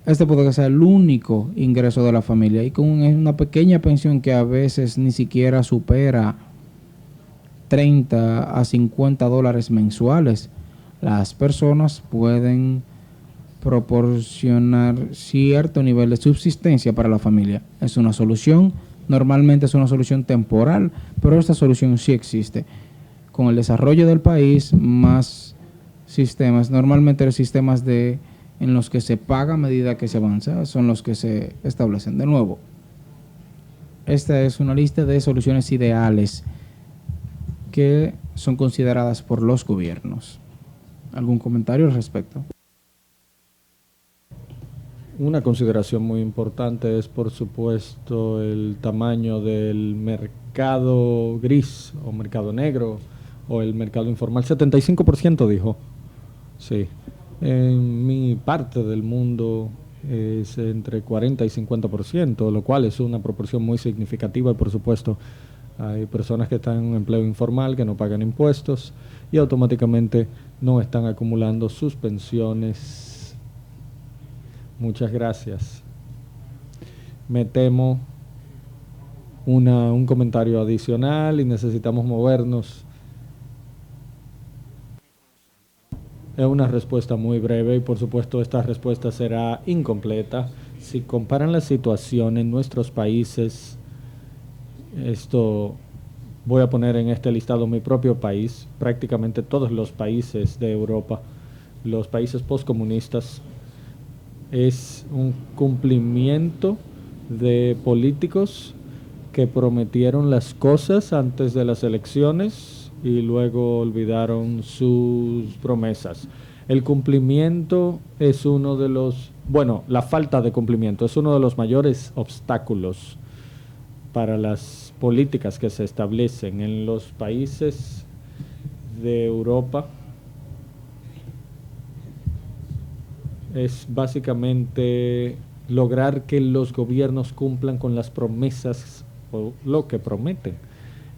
S12: el único ingreso de la familia, y con una pequeña pensión que a veces ni siquiera supera 30 a 50 dólares mensuales, las personas pueden proporcionar cierto nivel de subsistencia para la familia. Es una solución, normalmente es una solución temporal, pero esta solución sí existe. Con el desarrollo del país, más sistemas, normalmente los sistemas en los que se paga a medida que se avanza son los que se establecen. De nuevo, esta es una lista de soluciones ideales que son consideradas por los gobiernos. ¿Algún comentario al respecto?
S11: Una consideración muy importante es, por supuesto, el tamaño del mercado gris o mercado negro o el mercado informal. 75% dijo. Sí. En mi parte del mundo es entre 40 y 50%, lo cual es una proporción muy significativa y, por supuesto, hay personas que están en un empleo informal, que no pagan impuestos y automáticamente no están acumulando sus pensiones. Muchas gracias. Me temo un comentario adicional y necesitamos movernos. Es una respuesta muy breve y por supuesto esta respuesta será incompleta. Si comparan la situación en nuestros países, voy a poner en este listado mi propio país, prácticamente todos los países de Europa, los países postcomunistas, es un cumplimiento de políticos que prometieron las cosas antes de las elecciones y luego olvidaron sus promesas. El cumplimiento es la falta de cumplimiento es uno de los mayores obstáculos para las políticas que se establecen en los países de Europa. Es básicamente lograr que los gobiernos cumplan con las promesas o lo que prometen.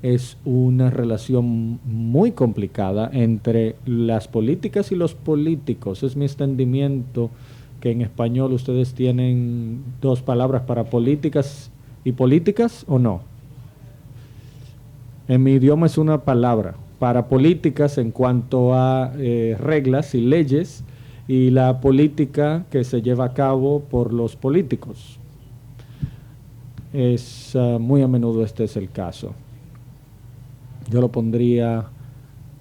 S11: Es una relación muy complicada entre las políticas y los políticos. Es mi entendimiento que en español ustedes tienen dos palabras para políticas y políticas, ¿o no? En mi idioma es una palabra para políticas en cuanto a reglas y leyes, y la política que se lleva a cabo por los políticos. Muy a menudo este es el caso. Yo lo pondría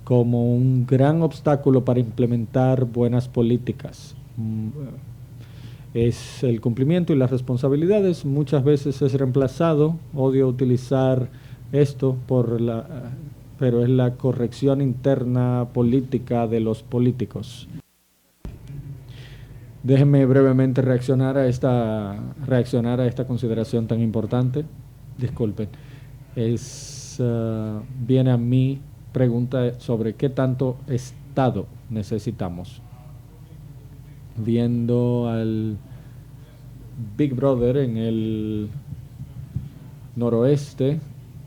S11: como un gran obstáculo para implementar buenas políticas. es el cumplimiento y las responsabilidades. Muchas veces es reemplazado, odio utilizar esto pero es la corrección interna política de los políticos. Déjenme brevemente reaccionar a esta consideración tan importante. Disculpen. Viene a mi pregunta sobre qué tanto Estado necesitamos. Viendo al Big Brother en el noroeste,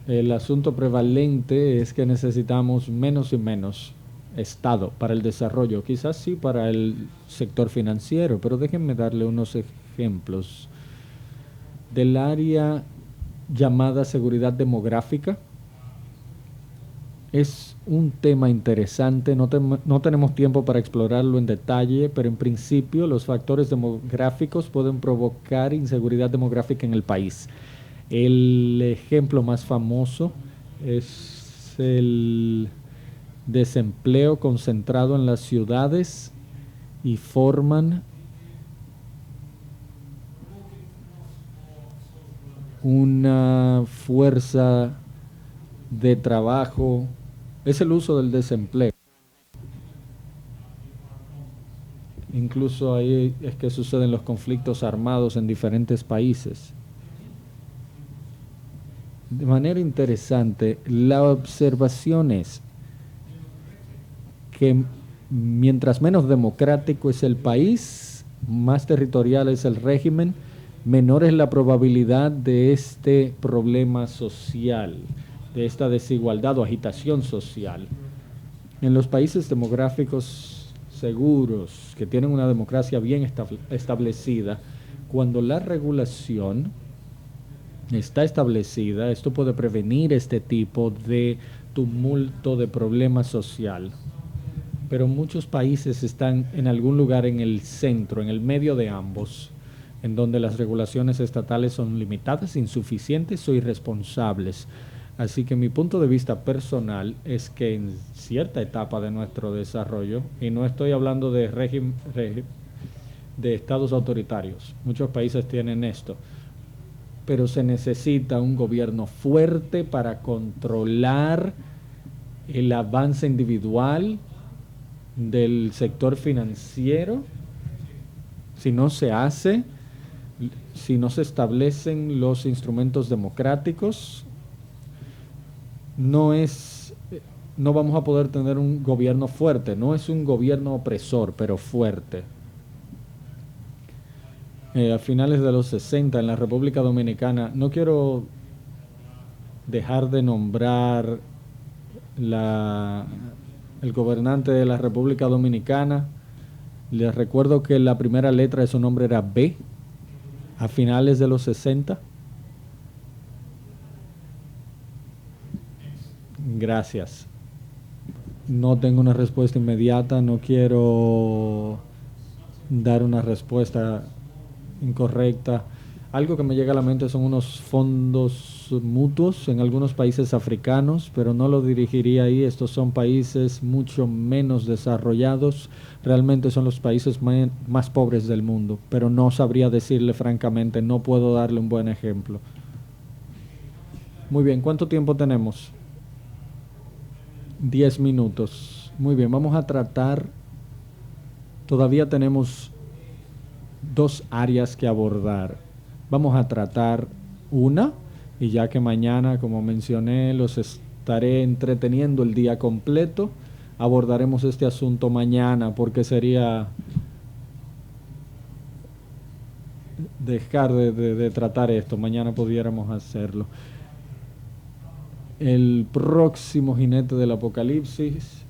S11: el asunto prevalente es que necesitamos menos y menos Estado para el desarrollo, quizás sí para el sector financiero, pero déjenme darle unos ejemplos. Del área llamada seguridad demográfica, es un tema interesante, no tenemos tiempo para explorarlo en detalle, pero en principio los factores demográficos pueden provocar inseguridad demográfica en el país. El ejemplo más famoso es el desempleo concentrado en las ciudades y forman una fuerza de trabajo, es el uso del desempleo. Incluso ahí es que suceden los conflictos armados en diferentes países. De manera interesante, la observación es que mientras menos democrático es el país, más territorial es el régimen, menor es la probabilidad de este problema social, de esta desigualdad o agitación social. En los países demográficos seguros, que tienen una democracia bien establecida, cuando la regulación está establecida, esto puede prevenir este tipo de tumulto, de problema social. Pero muchos países están en algún lugar en el centro, en el medio de ambos, en donde las regulaciones estatales son limitadas, insuficientes o irresponsables. Así que mi punto de vista personal es que en cierta etapa de nuestro desarrollo, y no estoy hablando de de estados autoritarios, muchos países tienen esto, pero se necesita un gobierno fuerte para controlar el avance individual del sector financiero. Si no se hace, si no se establecen los instrumentos democráticos, no vamos a poder tener un gobierno fuerte. No es un gobierno opresor, pero fuerte. A finales de los 60 en la República Dominicana, no quiero dejar de nombrar el gobernante de la República Dominicana. Les recuerdo que la primera letra de su nombre era B, a finales de los 60. Gracias. No tengo una respuesta inmediata, no quiero dar una respuesta incorrecta. Algo que me llega a la mente son unos fondos mutuos en algunos países africanos, pero no lo dirigiría ahí. Estos son países mucho menos desarrollados, realmente son los países más pobres del mundo, pero no sabría decirle francamente, no puedo darle un buen ejemplo. Muy bien, ¿cuánto tiempo tenemos? 10 minutos. Muy bien, vamos a tratar, todavía tenemos 2 áreas que abordar. Vamos a tratar una, y ya que mañana, como mencioné, los estaré entreteniendo el día completo, abordaremos este asunto mañana, porque sería dejar de tratar esto. Mañana pudiéramos hacerlo. El próximo jinete del Apocalipsis.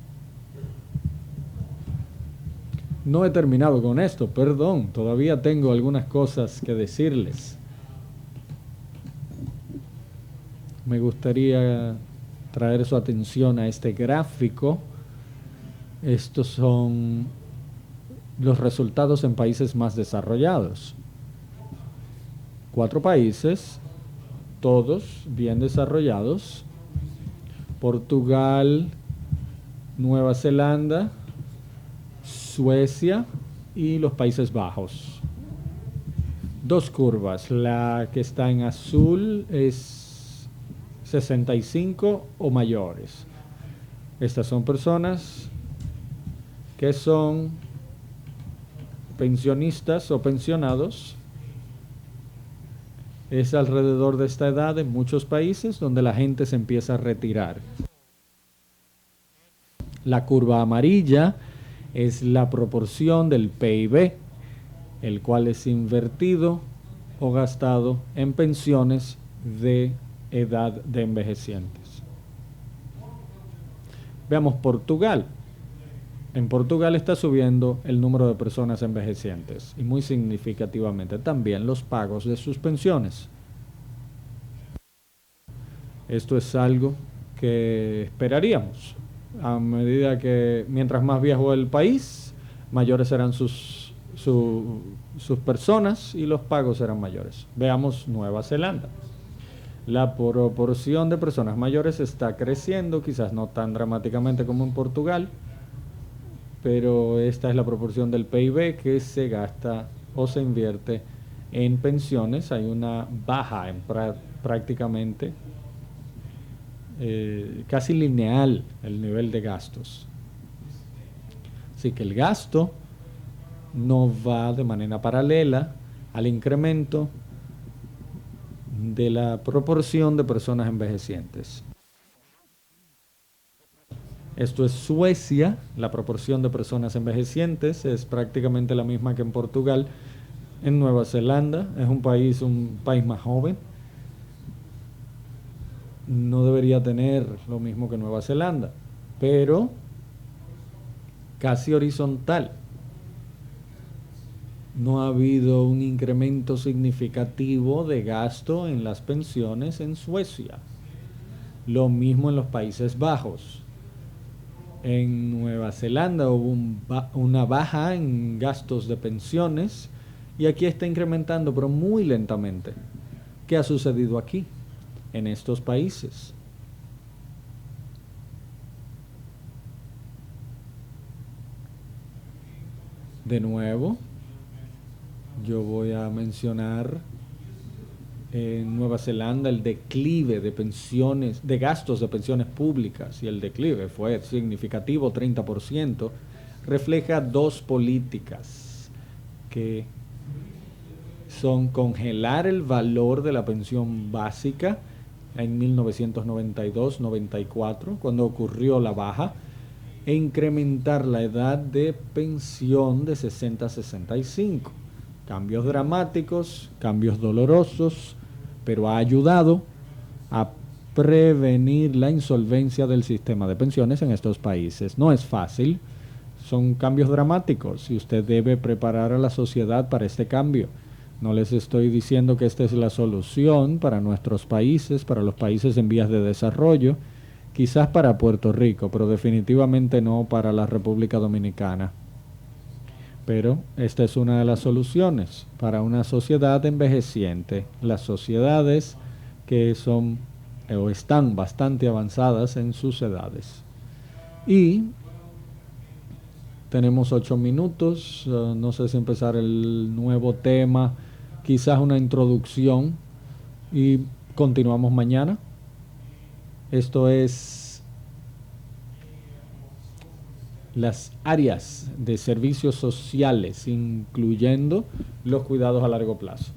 S11: No he terminado con esto, perdón, todavía tengo algunas cosas que decirles. Me gustaría traer su atención a este gráfico. Estos son los resultados en países más desarrollados. 4 países, todos bien desarrollados. Portugal, Nueva Zelanda, Suecia y los Países Bajos. dos curvas. La que está en azul es 65 o mayores. Estas son personas que son pensionistas o pensionados. Es alrededor de esta edad en muchos países donde la gente se empieza a retirar. La curva amarilla es la proporción del PIB, el cual es invertido o gastado en pensiones de edad de envejecientes. Veamos Portugal. En Portugal está subiendo el número de personas envejecientes y muy significativamente también los pagos de sus pensiones. Esto es algo que esperaríamos. A medida que, mientras más viejo el país, mayores serán sus personas y los pagos serán mayores. Veamos Nueva Zelanda. La proporción de personas mayores está creciendo, quizás no tan dramáticamente como en Portugal, pero esta es la proporción del PIB que se gasta o se invierte en pensiones. Hay una baja en prácticamente casi lineal el nivel de gastos. Así que el gasto no va de manera paralela al incremento de la proporción de personas envejecientes. Esto es Suecia. La proporción de personas envejecientes es prácticamente la misma que en Portugal. En Nueva Zelanda es un país más joven. No debería tener lo mismo que Nueva Zelanda, pero casi horizontal. No ha habido un incremento significativo de gasto en las pensiones en Suecia. Lo mismo en los Países Bajos. En Nueva Zelanda hubo una baja en gastos de pensiones y aquí está incrementando, pero muy lentamente. ¿Qué ha sucedido aquí, en estos países? De nuevo, yo voy a mencionar en Nueva Zelanda el declive de pensiones, de gastos de pensiones públicas, y el declive fue significativo, 30%, refleja dos políticas que son congelar el valor de la pensión básica en 1992-94, cuando ocurrió la baja, e incrementar la edad de pensión de 60 a 65. Cambios dramáticos, cambios dolorosos, pero ha ayudado a prevenir la insolvencia del sistema de pensiones en estos países. No es fácil, son cambios dramáticos y usted debe preparar a la sociedad para este cambio. No les estoy diciendo que esta es la solución para nuestros países, para los países en vías de desarrollo, quizás para Puerto Rico, pero definitivamente no para la República Dominicana. Pero esta es una de las soluciones para una sociedad envejeciente. Las sociedades que son o están bastante avanzadas en sus edades. Y tenemos 8 minutos, no sé si empezar el nuevo tema, quizás una introducción y continuamos mañana. Esto es las áreas de servicios sociales, incluyendo los cuidados a largo plazo.